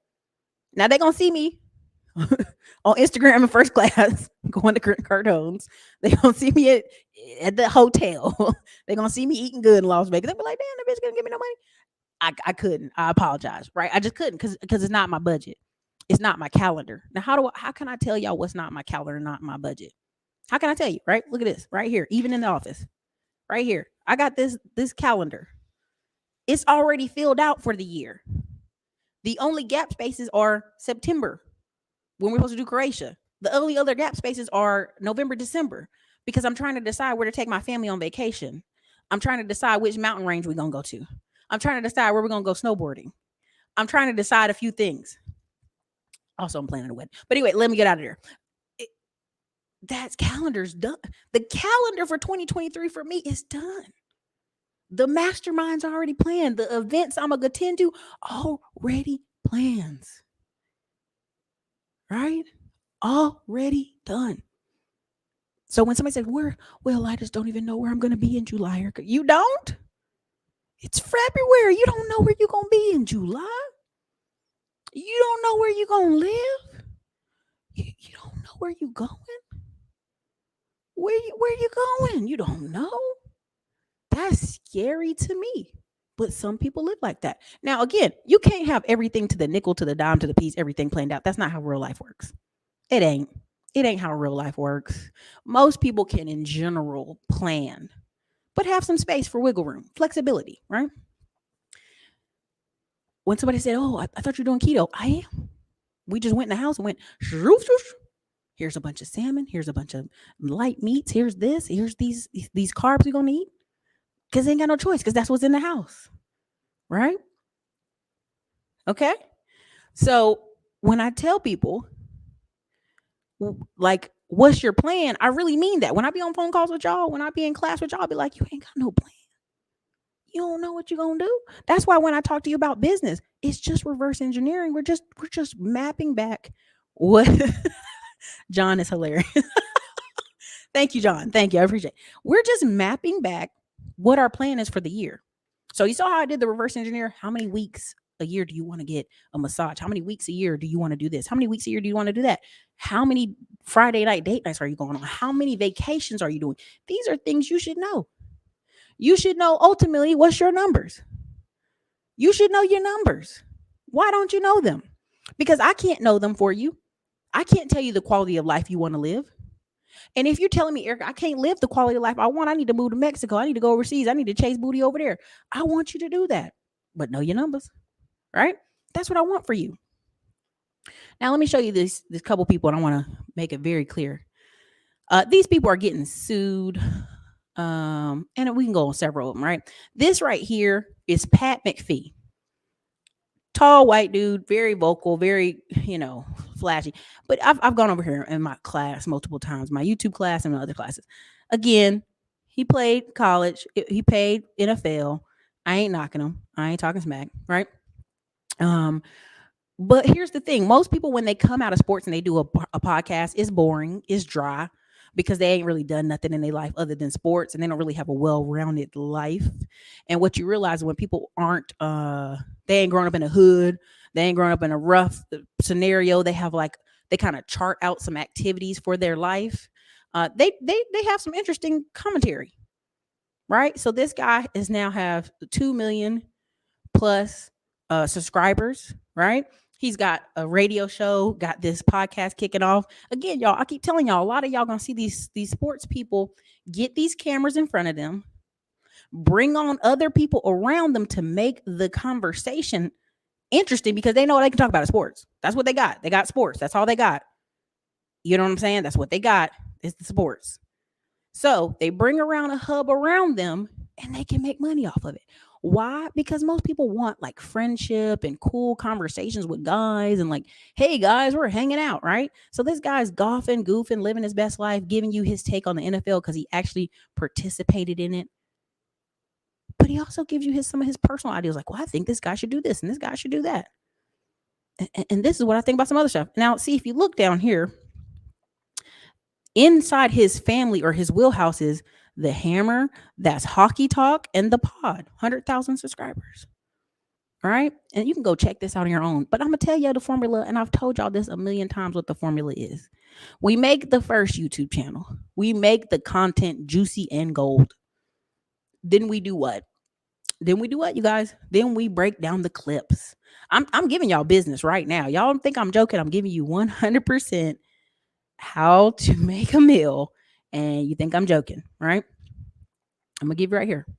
Now they're going to see me on Instagram in first class going to Cardone's. They gonna see me at the hotel. They gonna see me eating good in Las Vegas. They be like, damn, the bitch gonna give me no money. I couldn't. I apologize. Right? I just couldn't because it's not my budget. It's not my calendar. Now, how can I tell y'all what's not my calendar, not my budget? How can I tell you? Right? Look at this right here. Even in the office, right here. I got this calendar. It's already filled out for the year. The only gap spaces are September when we're supposed to do Croatia. The only other gap spaces are November, December, because I'm trying to decide where to take my family on vacation. I'm trying to decide which mountain range we're going to go to. I'm trying to decide where we're going to go snowboarding. I'm trying to decide a few things. Also, I'm planning a wedding. But anyway, let me get out of there. That calendar's done. The calendar for 2023 for me is done. The mastermind's already planned. The events I'm going to attend to already plans. Right? Already done. So when somebody says, I just don't even know where I'm going to be in July. You don't? It's February. You don't know where you're going to be in July. You don't know where you're going to live. You don't know where you're going. Where you going? You don't know. That's scary to me. But some people live like that. Now, again, you can't have everything to the nickel, to the dime, to the piece, everything planned out. That's not how real life works. It ain't. It ain't how real life works. Most people can, in general, plan, but have some space for wiggle room, flexibility, right? When somebody said, oh, I thought you were doing keto. I am. We just went in the house and went, shoosh, shoosh. Here's a bunch of salmon. Here's a bunch of light meats. Here's this. Here's these carbs we're going to eat. Because they ain't got no choice because that's what's in the house, right? Okay? So when I tell people, like, what's your plan? I really mean that. When I be on phone calls with y'all, when I be in class with y'all, I'll be like, you ain't got no plan. You don't know what you're gonna do. That's why when I talk to you about business, it's just reverse engineering. We're just mapping back what John is hilarious. Thank you, John. Thank you. I appreciate it. We're just mapping back what our plan is for the year. So you saw how I did the reverse engineer? How many weeks a year do you want to get a massage? How many weeks a year do you want to do this? How many weeks a year do you want to do that? How many Friday night date nights are you going on? How many vacations are you doing? These are things you should know. You should know ultimately what's your numbers. You should know your numbers. Why don't you know them? Because I can't know them for you. I can't tell you the quality of life you want to live. And if you're telling me, Eric, I can't live the quality of life I want, I need to move to Mexico. I need to go overseas. I need to chase booty over there. I want you to do that. But know your numbers, right? That's what I want for you. Now, let me show you this couple people, and I want to make it very clear. These people are getting sued. And we can go on several of them, right? This right here is Pat McPhee. Tall white dude, very vocal, very, flashy. But I've gone over here in my class multiple times, my YouTube class and my other classes. Again, he played college. He played NFL. I ain't knocking him. I ain't talking smack, right? But here's the thing. Most people, when they come out of sports and they do a podcast, it's boring, it's dry, because they ain't really done nothing in their life other than sports, and they don't really have a well-rounded life. And what you realize when people aren't, they ain't grown up in a hood, they ain't grown up in a rough scenario. They have they kind of chart out some activities for their life. They have some interesting commentary, right? So this guy is now have 2 million plus subscribers, right? He's got a radio show, got this podcast kicking off. Again, y'all, I keep telling y'all, a lot of y'all gonna see these sports people get these cameras in front of them, bring on other people around them to make the conversation interesting, because they know they can talk about sports. That's what they got. They got sports. That's all they got. You know what I'm saying? That's what they got, is the sports. So they bring around a hub around them and they can make money off of it. Why? Because most people want like friendship and cool conversations with guys and like, hey guys, we're hanging out, right? So this guy's golfing, goofing, living his best life, giving you his take on the NFL because he actually participated in it. But he also gives you some of his personal ideas, like, well, I think this guy should do this and this guy should do that. And this is what I think about some other stuff. Now, see, if you look down here, inside his family or his wheelhouse is the Hammer, that's Hockey Talk, and the Pod, 100,000 subscribers. All right. And you can go check this out on your own. But I'm going to tell you the formula, and I've told y'all this a million times what the formula is. We make the first YouTube channel, we make the content juicy and gold. Then we do what? You guys? Then we break down the clips. I'm giving y'all business right now. Y'all don't think I'm joking. I'm giving you 100% how to make a meal, and you think I'm joking, right? I'm gonna give you right here. I'm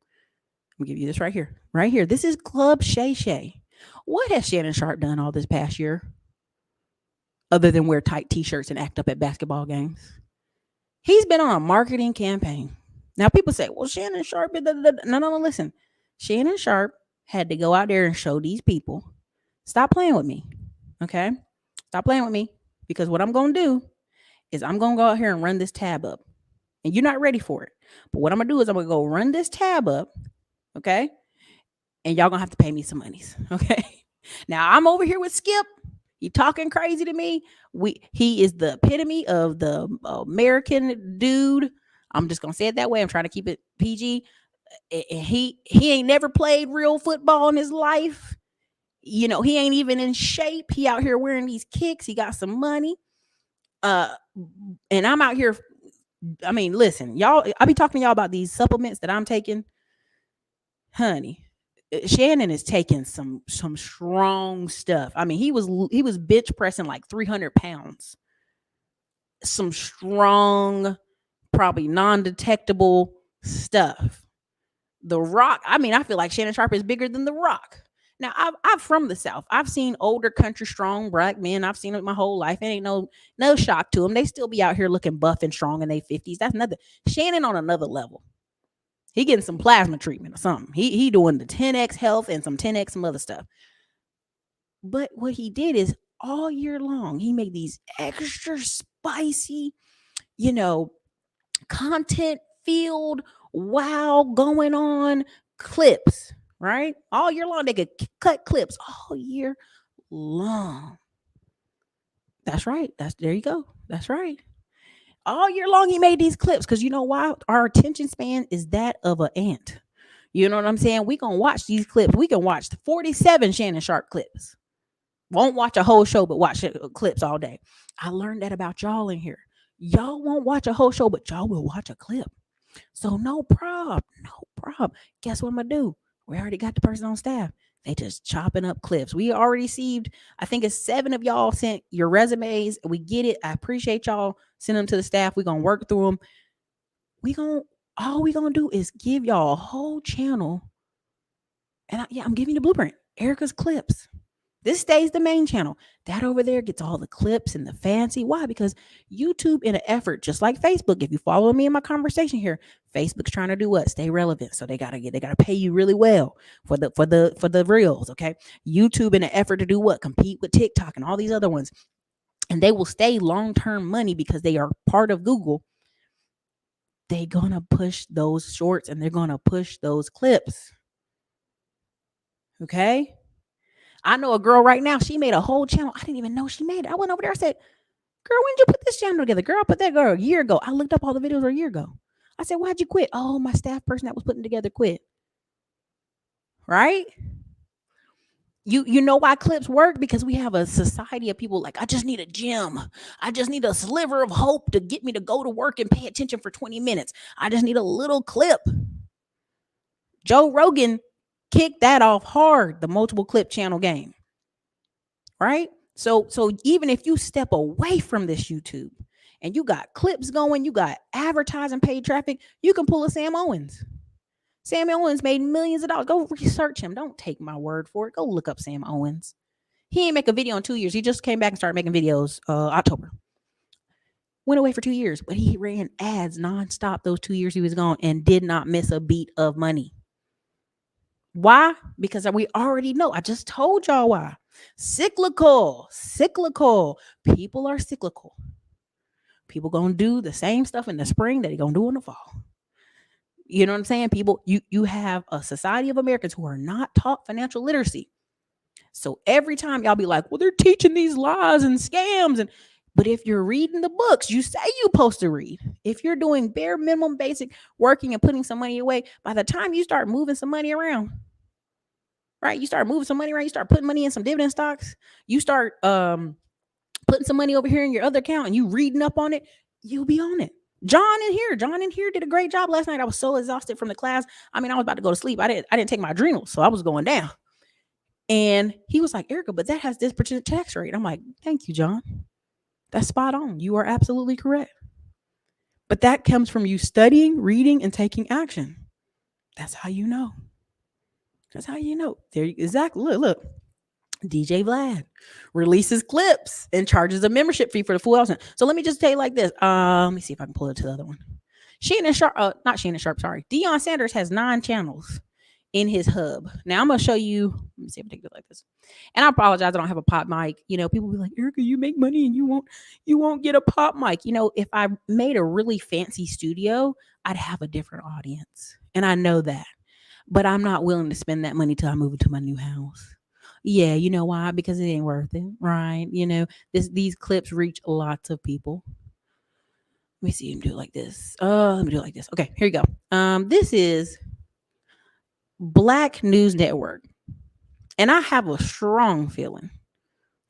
gonna give you this right here. Right here. This is Club Shay Shay. What has Shannon Sharp done all this past year other than wear tight t-shirts and act up at basketball games? He's been on a marketing campaign. Now people say, well, Shannon Sharp, no, listen. Shannon Sharp had to go out there and show these people, stop playing with me, okay? Stop playing with me, because what I'm gonna do is I'm going to go out here and run this tab up. And you're not ready for it. But what I'm going to do is I'm going to go run this tab up, okay? And y'all going to have to pay me some monies, okay? Now, I'm over here with Skip. He talking crazy to me. He is the epitome of the American dude. I'm just going to say it that way. I'm trying to keep it PG. He ain't never played real football in his life. He ain't even in shape. He out here wearing these kicks. He got some money. And I'm out here. I mean, listen, y'all, I'll be talking to y'all about these supplements that I'm taking. Honey, Shannon is taking some strong stuff. I mean, he was bench pressing like 300 pounds. Some strong, probably non-detectable stuff. The Rock, I mean, I feel like Shannon Sharp is bigger than The Rock. Now, I'm from the South. I've seen older country strong black men. I've seen it my whole life. It ain't no shock to them. They still be out here looking buff and strong in their 50s. That's nothing. Shannon on another level. He getting some plasma treatment or something. He doing the 10X health and some 10X some other stuff. But what he did is all year long, he made these extra spicy, content filled, wow, going on clips. Right? All year long, they could cut clips all year long. That's right. There you go. That's right. All year long he made these clips because you know why? Our attention span is that of an ant. You know what I'm saying? We gonna watch these clips. We can watch 47 Shannon Sharp clips. Won't watch a whole show, but watch clips all day. I learned that about y'all in here. Y'all won't watch a whole show, but y'all will watch a clip. So no problem, no problem. Guess what I'm gonna do? We already got the person on staff. They just chopping up clips. We already received, I think it's 7 of y'all sent your resumes. We get it. I appreciate y'all. Send them to the staff. We're gonna work through them. We gonna All we gonna do is give y'all a whole channel. And I'm giving you the blueprint. Ericka's clips. This stays the main channel. That over there gets all the clips and the fancy. Why? Because YouTube, in an effort, just like Facebook, if you follow me in my conversation here, Facebook's trying to do what? Stay relevant. So they gotta pay you really well for the reels. Okay. YouTube, in an effort to do what? Compete with TikTok and all these other ones. And they will stay long-term money because they are part of Google. They gonna push those shorts and they're gonna push those clips. Okay. I know a girl right now, she made a whole channel. I didn't even know she made it. I went over there, I said, girl, when did you put this channel together? Girl, I put that girl a year ago. I looked up all the videos a year ago. I said, why'd you quit? Oh, my staff person that was putting together quit. Right? You know why clips work? Because we have a society of people like, I just need a gem. I just need a sliver of hope to get me to go to work and pay attention for 20 minutes. I just need a little clip. Joe Rogan kicked that off hard, the multiple clip channel game. Right? So even if you step away from this YouTube and you got clips going, you got advertising, paid traffic, you can pull a Sam Owens. Sam Owens made millions of dollars. Go research him. Don't take my word for it. Go look up Sam Owens. He ain't make a video in 2 years. He just came back and started making videos October. Went away for 2 years, but he ran ads nonstop those 2 years he was gone and did not miss a beat of money. Why? Because we already know. I just told y'all why. Cyclical. People are cyclical. People gonna do the same stuff in the spring that they gonna do in the fall. You know what I'm saying? People, you have a society of Americans who are not taught financial literacy. So every time y'all be like, well, they're teaching these lies and scams. But if you're reading the books, you say you're supposed to read. If you're doing bare minimum basic working and putting some money away, by the time you start moving some money around, right? You start moving some money around, you start putting money in some dividend stocks, you start putting some money over here in your other account and you reading up on it, you'll be on it. John in here did a great job last night. I was so exhausted from the class. I mean, I was about to go to sleep. I didn't take my adrenals, so I was going down. And he was like, Ericka, but that has this percent tax rate. I'm like, thank you, John. That's spot on. You are absolutely correct. But that comes from you studying, reading, and taking action. That's how you know. That's how you know. There, exactly. Look. DJ Vlad releases clips and charges a membership fee for the full house. So let me just tell you like this. Let me see if I can pull it to the other one. Shannon Sharp, not Shannon Sharp, sorry. Deion Sanders has 9 channels in his hub. Now I'm gonna show you. Let me see if I can do it like this. And I apologize, I don't have a pop mic. You know, people be like, Ericka, you make money and you won't get a pop mic. You know, if I made a really fancy studio, I'd have a different audience. And I know that. But I'm not willing to spend that money till I move into my new house. Yeah, you know why? Because it ain't worth it, right? You know, these clips reach lots of people. Let me see him do it like this. Let me do it like this. Okay, here you go. This is Black News Network. And I have a strong feeling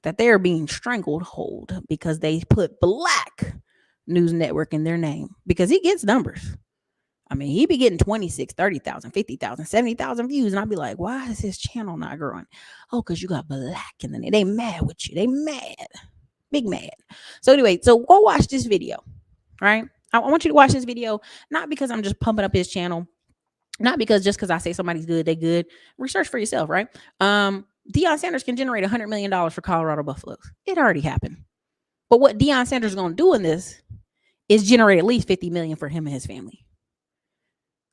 that they are being strangled hold because they put Black News Network in their name because he gets numbers. I mean, he be getting 26, 30,000, 50,000, 70,000 views. And I'd be like, why is his channel not growing? Oh, because you got Black in the name. They mad with you. They mad. Big mad. So anyway, so go watch this video, right? I want you to watch this video, not because I'm just pumping up his channel, not because just because I say somebody's good, they good. Research for yourself, right? Deion Sanders can generate $100 million for Colorado Buffaloes. It already happened. But what Deion Sanders is going to do in this is generate at least $50 million for him and his family.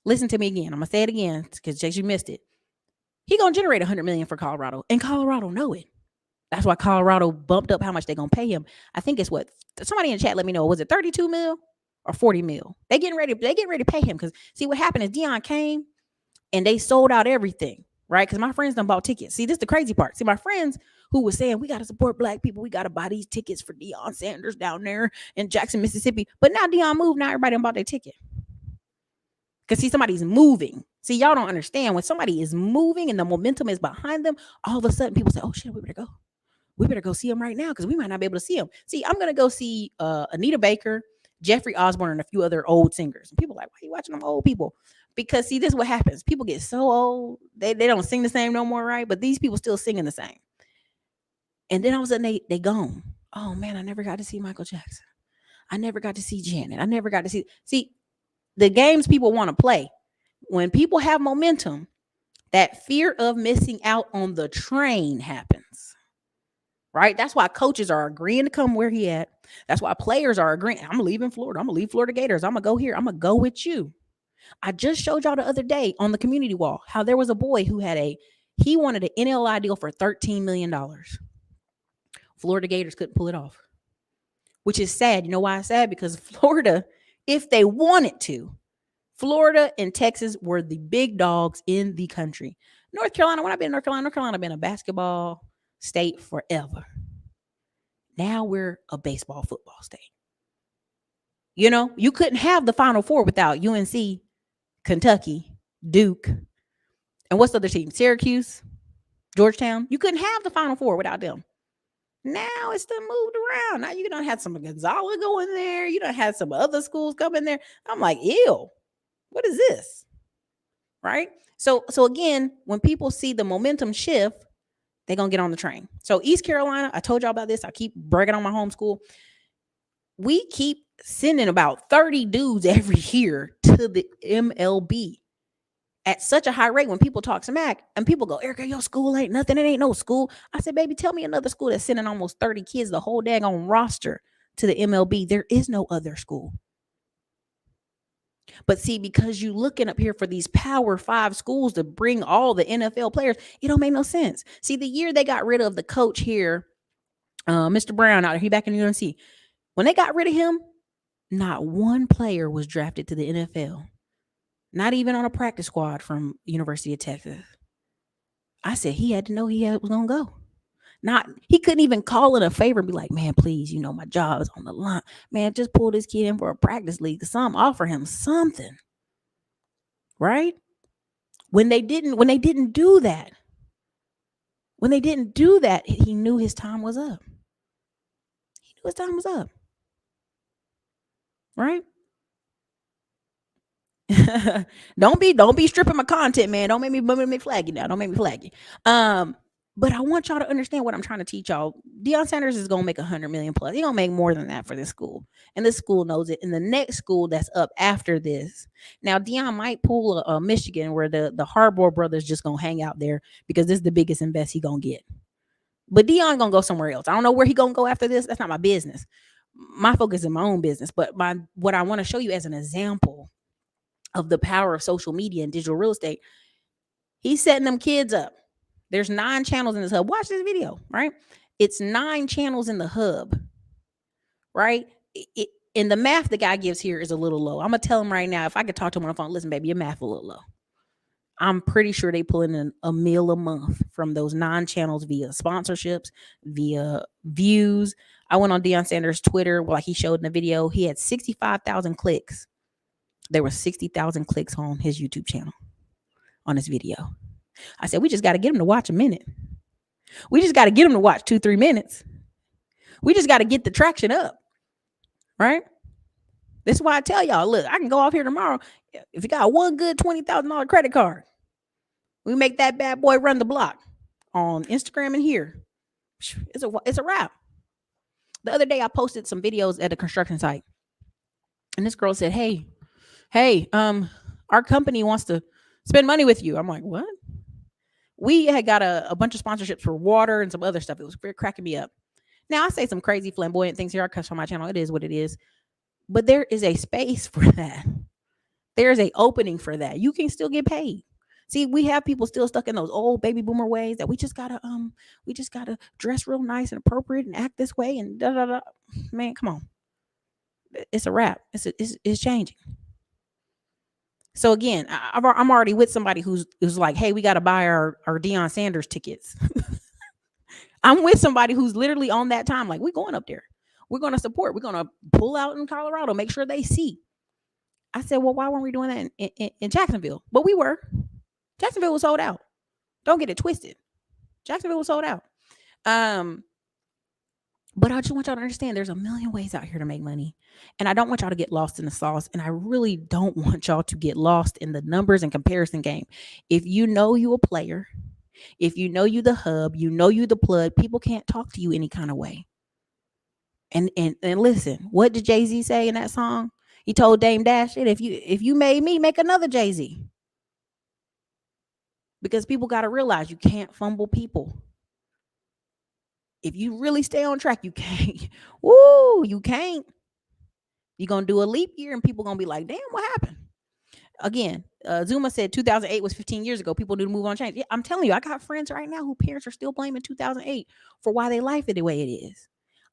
Listen to me again. I'm gonna say it again because in case you missed it. He gonna generate $100 million for Colorado, and Colorado know it. That's why Colorado bumped up how much they gonna pay him. I think it's what somebody in the chat let me know. Was it 32 mil or 40 mil? They getting ready to pay him because see what happened is Deion came and they sold out everything, right? Because my friends done bought tickets. See, this is the crazy part. See, my friends who was saying we got to support black people, we got to buy these tickets for Deion Sanders down there in Jackson, Mississippi. But now Deion moved, now everybody done bought their ticket. Because see, somebody's moving. See, y'all don't understand, when somebody is moving and the momentum is behind them, all of a sudden people say, oh shit, we better go. We better go see him right now because we might not be able to see him. See, I'm gonna go see Anita Baker, Jeffrey Osborne, and a few other old singers. And people are like, why are you watching them old people? Because see, this is what happens. People get so old, they don't sing the same no more, right? But these people still singing the same. And then all of a sudden they gone. Oh man, I never got to see Michael Jackson. I never got to see Janet. I never got to see the games people want to play. When people have momentum, that fear of missing out on the train happens. Right? That's why coaches are agreeing to come where he at. That's why players are agreeing. I'm leaving Florida. I'm gonna leave Florida Gators. I'm gonna go here. I'm gonna go with you. I just showed y'all the other day on the community wall how there was a boy who he wanted an NLI deal for $13 million. Florida Gators couldn't pull it off, which is sad. You know why it's sad? Because Florida, if they wanted to, Florida and Texas were the big dogs in the country. North Carolina, when I've been in North Carolina been a basketball state forever. Now we're a baseball, football state. You know, you couldn't have the Final Four without UNC, Kentucky, Duke, and what's the other team? Syracuse, Georgetown. You couldn't have the Final Four without them. Now it's done moved around. Now you don't have some Gonzaga go in there. You don't have some other schools come in there. I'm like, ew, what is this? Right? So again, when people see the momentum shift, they're going to get on the train. So East Carolina, I told y'all about this. I keep bragging on my homeschool. We keep sending about 30 dudes every year to the MLB at such a high rate. When people talk smack and people go, Ericka, your school ain't nothing. It ain't no school. I said, baby, tell me another school that's sending almost 30 kids, the whole dang on roster, to the MLB. There is no other school. But see, because you looking up here for these Power 5 schools to bring all the NFL players, it don't make no sense. See, the year they got rid of the coach here, Mr. Brown out there, he back in the UNC. When they got rid of him, not one player was drafted to the NFL. Not even on a practice squad from University of Texas. I said he had to know was going to go. He couldn't even call in a favor and be like, man, please, you know, my job is on the line. Man, just pull this kid in for a practice league. Offer him something. Right? When they didn't do that, he knew his time was up. Right? Don't be stripping my content, man. Don't make me flag you now. Don't make me flag you. But I want y'all to understand what I'm trying to teach y'all. Deion Sanders is gonna make $100 million plus. He gonna make more than that for this school, and this school knows it. And the next school that's up after this, now Deion might pull a Michigan where the Harbaugh brothers just gonna hang out there because this is the biggest invest he gonna get. But Deion gonna go somewhere else. I don't know where he gonna go after this. That's not my business. My focus is my own business. But what I want to show you as an example of the power of social media and digital real estate, he's setting them kids up. There's 9 channels in this hub. Watch this video, right? It's 9 channels in the hub, right? And the math the guy gives here is a little low. I'm going to tell him right now, if I could talk to him on the phone, listen, baby, your math a little low. I'm pretty sure they pull in a meal a month from those 9 channels via sponsorships, via views. I went on Deion Sanders' Twitter, like he showed in the video. He had 65,000 clicks. There were 60,000 clicks on his YouTube channel on this video. I said, we just got to get him to watch a minute. We just got to get him to watch 2-3 minutes. We just got to get the traction up, right? This is why I tell y'all, look, I can go off here tomorrow. If you got one good $20,000 credit card, we make that bad boy run the block on Instagram and here. It's a wrap. The other day I posted some videos at a construction site, and this girl said, hey, our company wants to spend money with you. I'm like, what? We had got a bunch of sponsorships for water and some other stuff. It was cracking me up. Now, I say some crazy flamboyant things here. I cuss on my channel. It is what it is. But there is a space for that. There is an opening for that. You can still get paid. See, we have people still stuck in those old baby boomer ways that we just gotta dress real nice and appropriate and act this way and da da da. Man, come on. It's a wrap. It's changing. So again, I'm already with somebody who's like, hey, we got to buy our Deion Sanders tickets. I'm with somebody who's literally on that time. Like, we're going up there. We're going to support. We're going to pull out in Colorado, make sure they see. I said, well, why weren't we doing that in Jacksonville? But we were. Jacksonville was sold out. Don't get it twisted. Jacksonville was sold out. Um, but I just want y'all to understand there's a million ways out here to make money. And I don't want y'all to get lost in the sauce. And I really don't want y'all to get lost in the numbers and comparison game. If you know you a player, if you know you the hub, you know you the plug, people can't talk to you any kind of way. And listen, what did Jay-Z say in that song? He told Dame Dash it, if you made me, make another Jay-Z. Because people got to realize you can't fumble people. If you really stay on track, you can't. Woo, you can't. You're going to do a leap year and people going to be like, damn, what happened? Again, Zuma said 2008 was 15 years ago. People do move on change. Yeah, I'm telling you, I got friends right now who parents are still blaming 2008 for why they life is the way it is.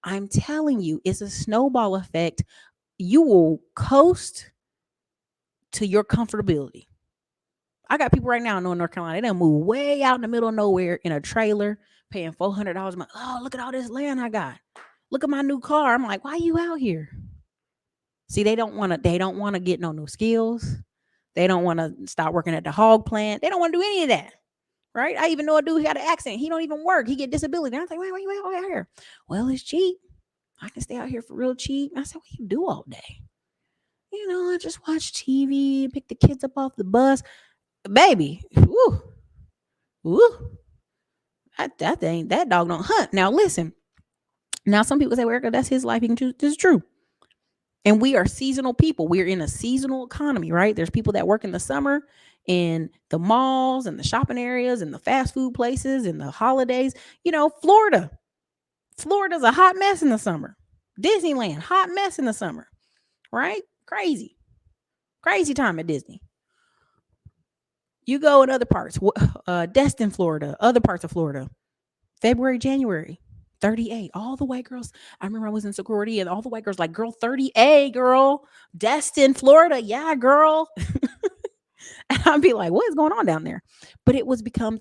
I'm telling you, it's a snowball effect. You will coast to your comfortability. I got people right now in North Carolina. They done move way out in the middle of nowhere in a trailer, paying $400 a month. Oh, look at all this land I got. Look at my new car. I'm like, why you out here? See, they don't want to. They don't want to get no new skills. They don't want to start working at the hog plant. They don't want to do any of that. Right? I even know a dude who got an accident. He don't even work. He get disability. I was like, why you out here? Well, it's cheap. I can stay out here for real cheap. I said, what do you do all day? I just watch TV, pick the kids up off the bus. Baby, woo, woo. That dog don't hunt. Now listen. Now some people say, well, Ericka, that's his life. He can choose. This is true. And we are seasonal people. We're in a seasonal economy, right? There's people that work in the summer in the malls and the shopping areas and the fast food places and the holidays. Florida. Florida's a hot mess in the summer. Disneyland, hot mess in the summer, right? Crazy. Crazy time at Disney. You go in other parts, Destin, Florida, other parts of Florida, February, January, 38. All the white girls. I remember I was in security and all the white girls like, girl, 30A, girl, Destin, Florida. Yeah, girl. And I'd be like, what is going on down there? But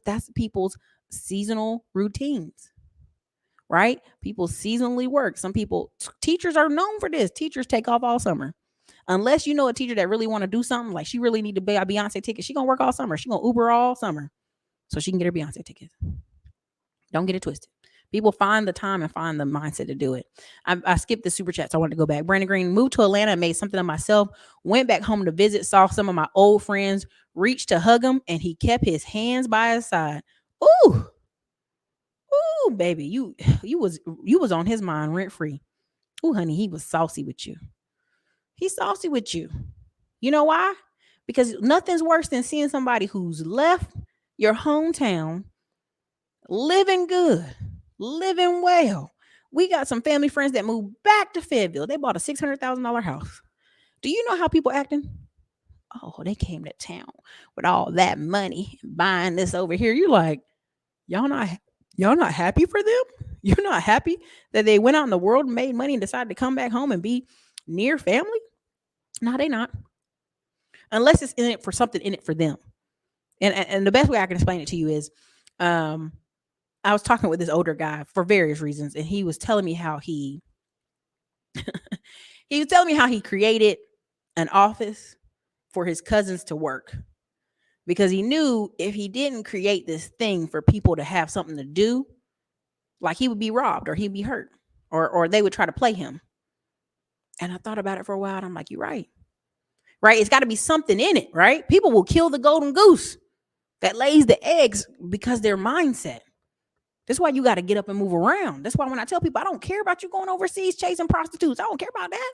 that's people's seasonal routines, right? People seasonally work. Some people, teachers are known for this. Teachers take off all summer. Unless you know a teacher that really want to do something, like she really need to buy a Beyonce ticket, she gonna work all summer. She gonna Uber all summer so she can get her Beyonce tickets. Don't get it twisted. People find the time and find the mindset to do it. I skipped the super chat, so I wanted to go back. Brandon Green moved to Atlanta and made something of myself. Went back home to visit, saw some of my old friends, reached to hug him, and he kept his hands by his side. Ooh, ooh, baby, you was on his mind rent free. Ooh, honey, he was saucy with you. He's saucy with you. You know why? Because nothing's worse than seeing somebody who's left your hometown living good, living well. We got some family friends that moved back to Fayetteville. They bought a $600,000 house. Do you know how people acting? Oh, they came to town with all that money buying this over here. You're like, y'all not happy for them? You're not happy that they went out in the world and made money and decided to come back home and be near family? No, they not. Unless it's in it for something in it for them. And the best way I can explain it to you is, I was talking with this older guy for various reasons, and he was telling me how he created an office for his cousins to work, because he knew if he didn't create this thing for people to have something to do, like he would be robbed or he'd be hurt or they would try to play him. And I thought about it for a while and I'm like, you're right. Right? It's got to be something in it, right? People will kill the golden goose that lays the eggs because their mindset. That's why you got to get up and move around. That's why when I tell people, I don't care about you going overseas chasing prostitutes. I don't care about that.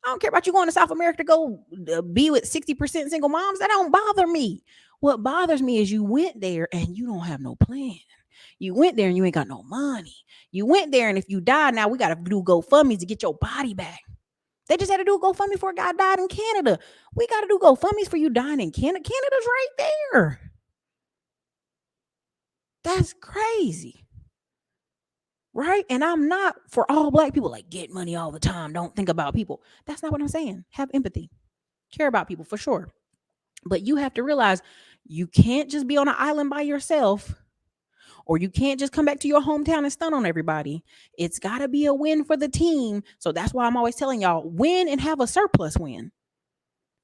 I don't care about you going to South America to go be with 60% single moms. That don't bother me. What bothers me is you went there and you don't have no plan. You went there and you ain't got no money. You went there and if you die, now we got to do GoFundMes to get your body back. They just had to do a GoFundMe for a guy died in Canada. We got to do GoFundMes for you dying in Canada. Canada's right there. That's crazy. Right? And I'm not for all black people like get money all the time. Don't think about people. That's not what I'm saying. Have empathy. Care about people for sure. But you have to realize you can't just be on an island by yourself or you can't just come back to your hometown and stun on everybody. It's got to be a win for the team. So that's why I'm always telling y'all, win and have a surplus win.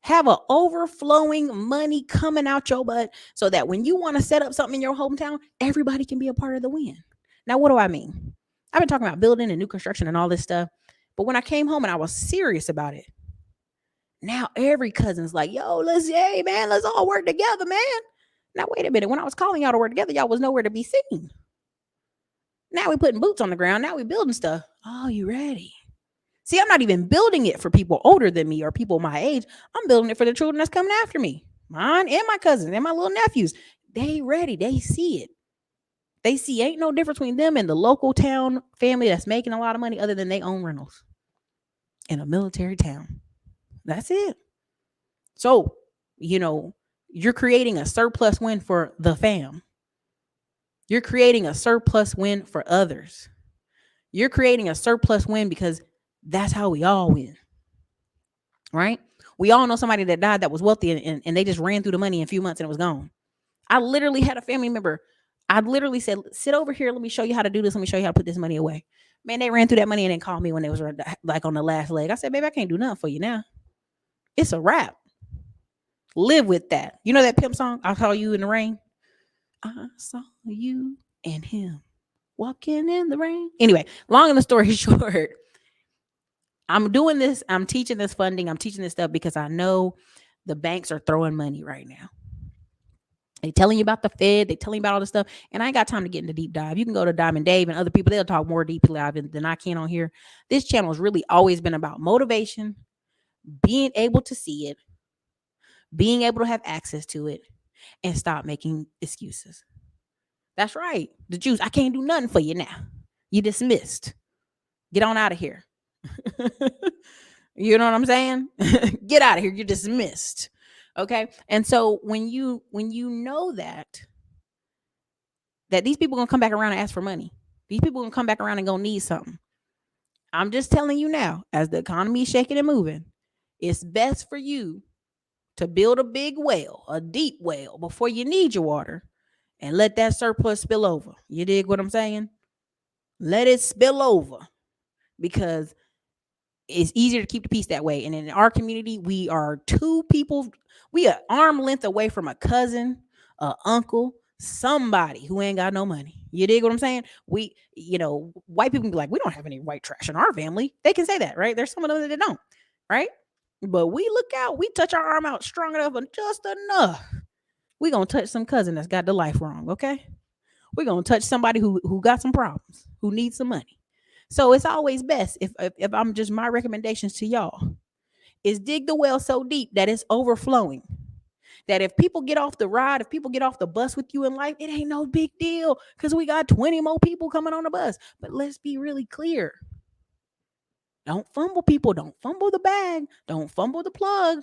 Have a overflowing money coming out your butt so that when you want to set up something in your hometown, everybody can be a part of the win. Now, what do I mean? I've been talking about building and new construction and all this stuff, but when I came home and I was serious about it, now every cousin's like, yo, hey man, let's all work together, man. Now, wait a minute. When I was calling y'all to work together, y'all was nowhere to be seen. Now we putting boots on the ground. Now we building stuff. Oh, you ready? See, I'm not even building it for people older than me or people my age. I'm building it for the children that's coming after me. Mine and my cousins and my little nephews. They ready. They see it. They see ain't no difference between them and the local town family that's making a lot of money other than they own rentals in a military town. That's it. So, you're creating a surplus win for the fam. You're creating a surplus win for others. You're creating a surplus win because that's how we all win. Right? We all know somebody that died that was wealthy and they just ran through the money in a few months and it was gone. I literally had a family member. I literally said, sit over here. Let me show you how to do this. Let me show you how to put this money away. Man, they ran through that money and then called me when they was like on the last leg. I said, baby, I can't do nothing for you now. It's a wrap. Live with that. You know that Pimp song? I'll call you in the rain. I saw you and him walking in the rain. Anyway, long and the story short, I'm doing this. I'm teaching this funding. I'm teaching this stuff because I know the banks are throwing money right now. They telling you about the Fed. They telling you about all this stuff. And I ain't got time to get into deep dive. You can go to Diamond Dave and other people. They'll talk more deeply than I can on here. This channel has really always been about motivation, being able to see it, being able to have access to it, and stop making excuses. That's right. The Jews, I can't do nothing for you now. You dismissed. Get on out of here. You know what I'm saying? Get out of here. You're dismissed. Okay. And so when you know that these people gonna come back around and ask for money, these people gonna come back around and gonna need something. I'm just telling you now, as the economy is shaking and moving, it's best for you to build a big well, a deep well, before you need your water, and let that surplus spill over. You dig what I'm saying? Let it spill over, because it's easier to keep the peace that way. And in our community, we are two people. We are arm length away from a cousin, a uncle, somebody who ain't got no money. You dig what I'm saying? We, white people can be like, we don't have any white trash in our family. They can say that, right? There's some of them that don't, right? But we look out, we touch our arm out strong enough and just enough. We gonna touch some cousin that's got the life wrong, okay? We're gonna touch somebody who got some problems, who needs some money. So it's always best, if I'm just, my recommendations to y'all is dig the well so deep that it's overflowing. That if people get off the ride, if people get off the bus with you in life, it ain't no big deal because we got 20 more people coming on the bus. But let's be really clear. Don't fumble people. Don't fumble the bag. Don't fumble the plug.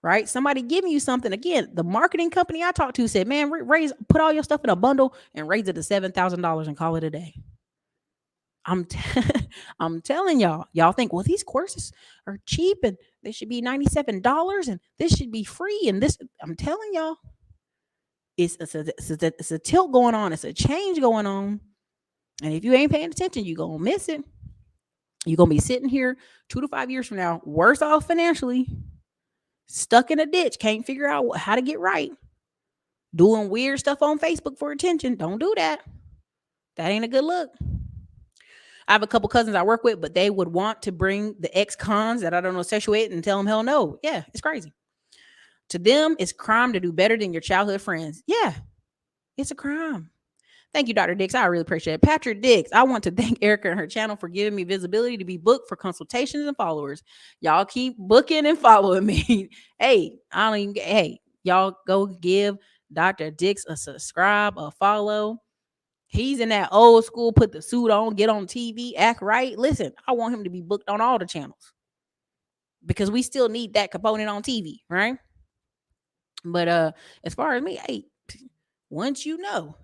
Right? Somebody giving you something. Again, the marketing company I talked to said, man, put all your stuff in a bundle and raise it to $7,000 and call it a day. I'm telling y'all think, well, these courses are cheap and they should be $97 and this should be free. And this, I'm telling y'all, it's a tilt going on. It's a change going on. And if you ain't paying attention, you're going to miss it. You're going to be sitting here 2 to 5 years from now, worse off financially, stuck in a ditch, can't figure out how to get right, doing weird stuff on Facebook for attention. Don't do that. That ain't a good look. I have a couple cousins I work with, but they would want to bring the ex-cons that I don't know sexuate and tell them hell no. Yeah, it's crazy. To them, it's crime to do better than your childhood friends. Yeah, it's a crime. Thank you, Dr. Dix. I really appreciate it. Patrick Dix, I want to thank Ericka and her channel for giving me visibility to be booked for consultations and followers. Y'all keep booking and following me. Hey, y'all go give Dr. Dix a subscribe, a follow. He's in that old school, put the suit on, get on TV, act right. Listen, I want him to be booked on all the channels because we still need that component on TV, right? But as far as me, hey, once you know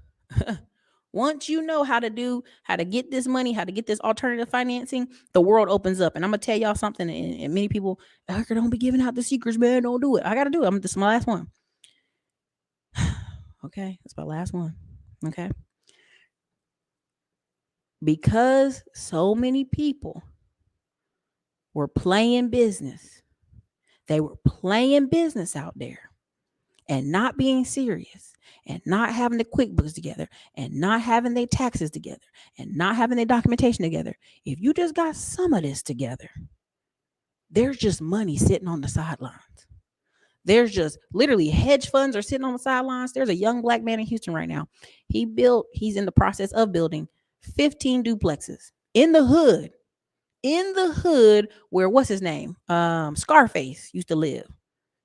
how to get this money, how to get this alternative financing, the world opens up. And I'm gonna tell y'all something, and many people, Ericka, don't be giving out the secrets, man. Don't do it. I gotta do it. This is my last one. Okay, that's my last one. Okay. Because so many people were playing business, they were playing business out there and not being serious and not having the QuickBooks together and not having their taxes together and not having their documentation together. If you just got some of this together, there's just money sitting on the sidelines. There's just literally hedge funds are sitting on the sidelines. There's a young black man in Houston right now. He's in the process of building 15 duplexes in the hood where what's his name? Scarface used to live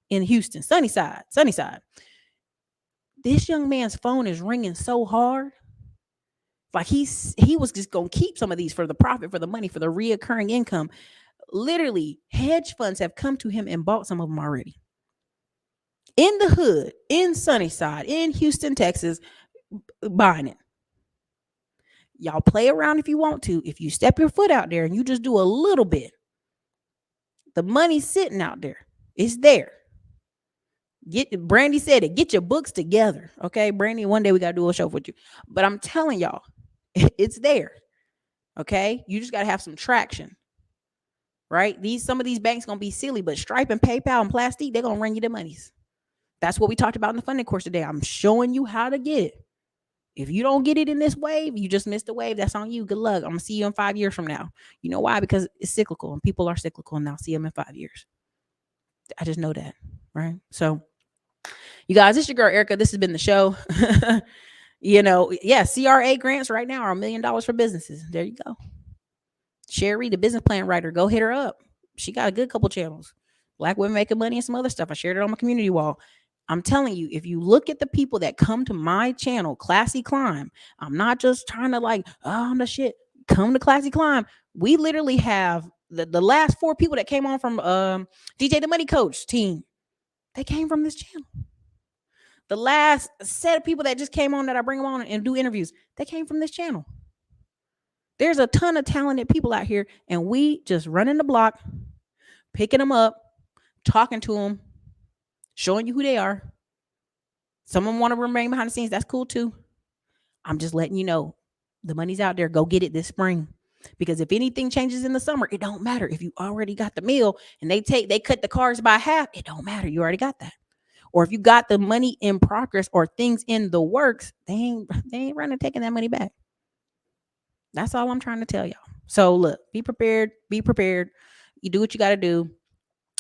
in Houston, Sunnyside. This young man's phone is ringing so hard. Like he was just gonna keep some of these for the profit, for the money, for the reoccurring income. Literally, hedge funds have come to him and bought some of them already. In the hood, in Sunnyside, in Houston, Texas, buying it. Y'all play around if you want to. If you step your foot out there and you just do a little bit, the money's sitting out there. It's there. Brandy said it. Get your books together. Okay, Brandy, one day we gotta do a show with you. But I'm telling y'all, it's there. Okay. You just gotta have some traction. Right? Some of these banks gonna be silly, but Stripe and PayPal and Plastique, they're gonna run you the monies. That's what we talked about in the funding course today. I'm showing you how to get it. If you don't get it in this wave, you just missed the wave. That's on you. Good luck. I'm gonna see you in 5 years from now. You know why? Because it's cyclical and people are cyclical, and I'll see them in 5 years. I just know that. Right? So you guys, this is your girl Ericka. This has been the show. CRA grants right now are $1 million for businesses. There you go. Sherry, the business plan writer, go hit her up. She got a good couple channels. Black women making money and some other stuff. I shared it on my community wall. I'm telling you, if you look at the people that come to my channel, Classy Climb, I'm not just trying to I'm the shit. Come to Classy Climb. We literally have the last 4 people that came on from DJ the Money Coach team. They came from this channel. The last set of people that just came on that I bring them on and do interviews, they came from this channel. There's a ton of talented people out here, and we just running the block, picking them up, talking to them, showing you who they are. Some of them want to remain behind the scenes. That's cool too. I'm just letting you know the money's out there. Go get it this spring. Because if anything changes in the summer, it don't matter. If you already got the meal and they cut the cars by half, it don't matter. You already got that. Or if you got the money in progress or things in the works, they ain't running taking that money back. That's all I'm trying to tell y'all. So look, be prepared. Be prepared. You do what you got to do.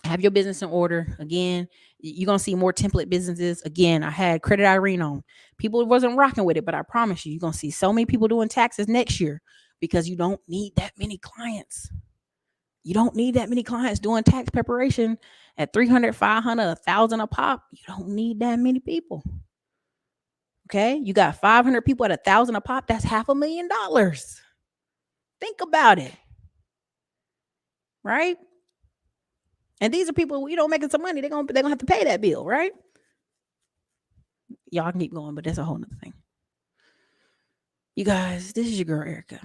Have your business in order. Again, you're going to see more template businesses. Again, I had Credit Irene on. People wasn't rocking with it, but I promise you're going to see so many people doing taxes next year because you don't need that many clients. You don't need that many clients doing tax preparation at 300, 500, 1,000 a pop. You don't need that many people. Okay. You got 500 people at 1,000 a pop. That's $500,000. Think about it. Right. And these are people, making some money. They're gonna have to pay that bill, right? Y'all can keep going, but that's a whole nother thing. You guys, this is your girl Ericka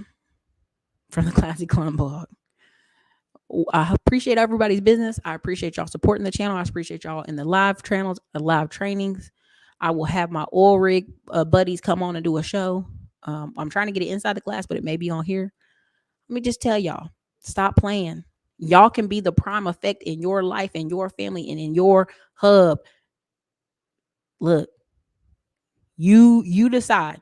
from the Classy Climb blog. I appreciate everybody's business. I appreciate y'all supporting the channel. I appreciate y'all in the live channels, the live trainings. I will have my oil rig buddies come on and do a show. I'm trying to get it inside the class, but it may be on here. Let me just tell y'all, stop playing. Y'all can be the prime effect in your life, in your family, and in your hub. Look, you decide.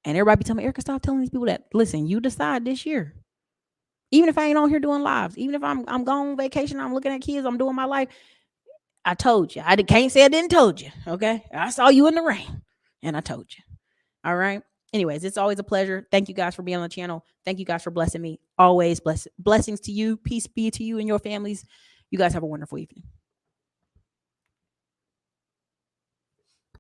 And everybody be telling me, Ericka, stop telling these people that. Listen, you decide this year. Even if I ain't on here doing lives, even if I'm gone on vacation, I'm looking at kids, I'm doing my life. I told you. I can't say I didn't told you. Okay. I saw you in the rain and I told you. All right. Anyways, it's always a pleasure. Thank you guys for being on the channel. Thank you guys for blessing me. Always blessings to you. Peace be to you and your families. You guys have a wonderful evening.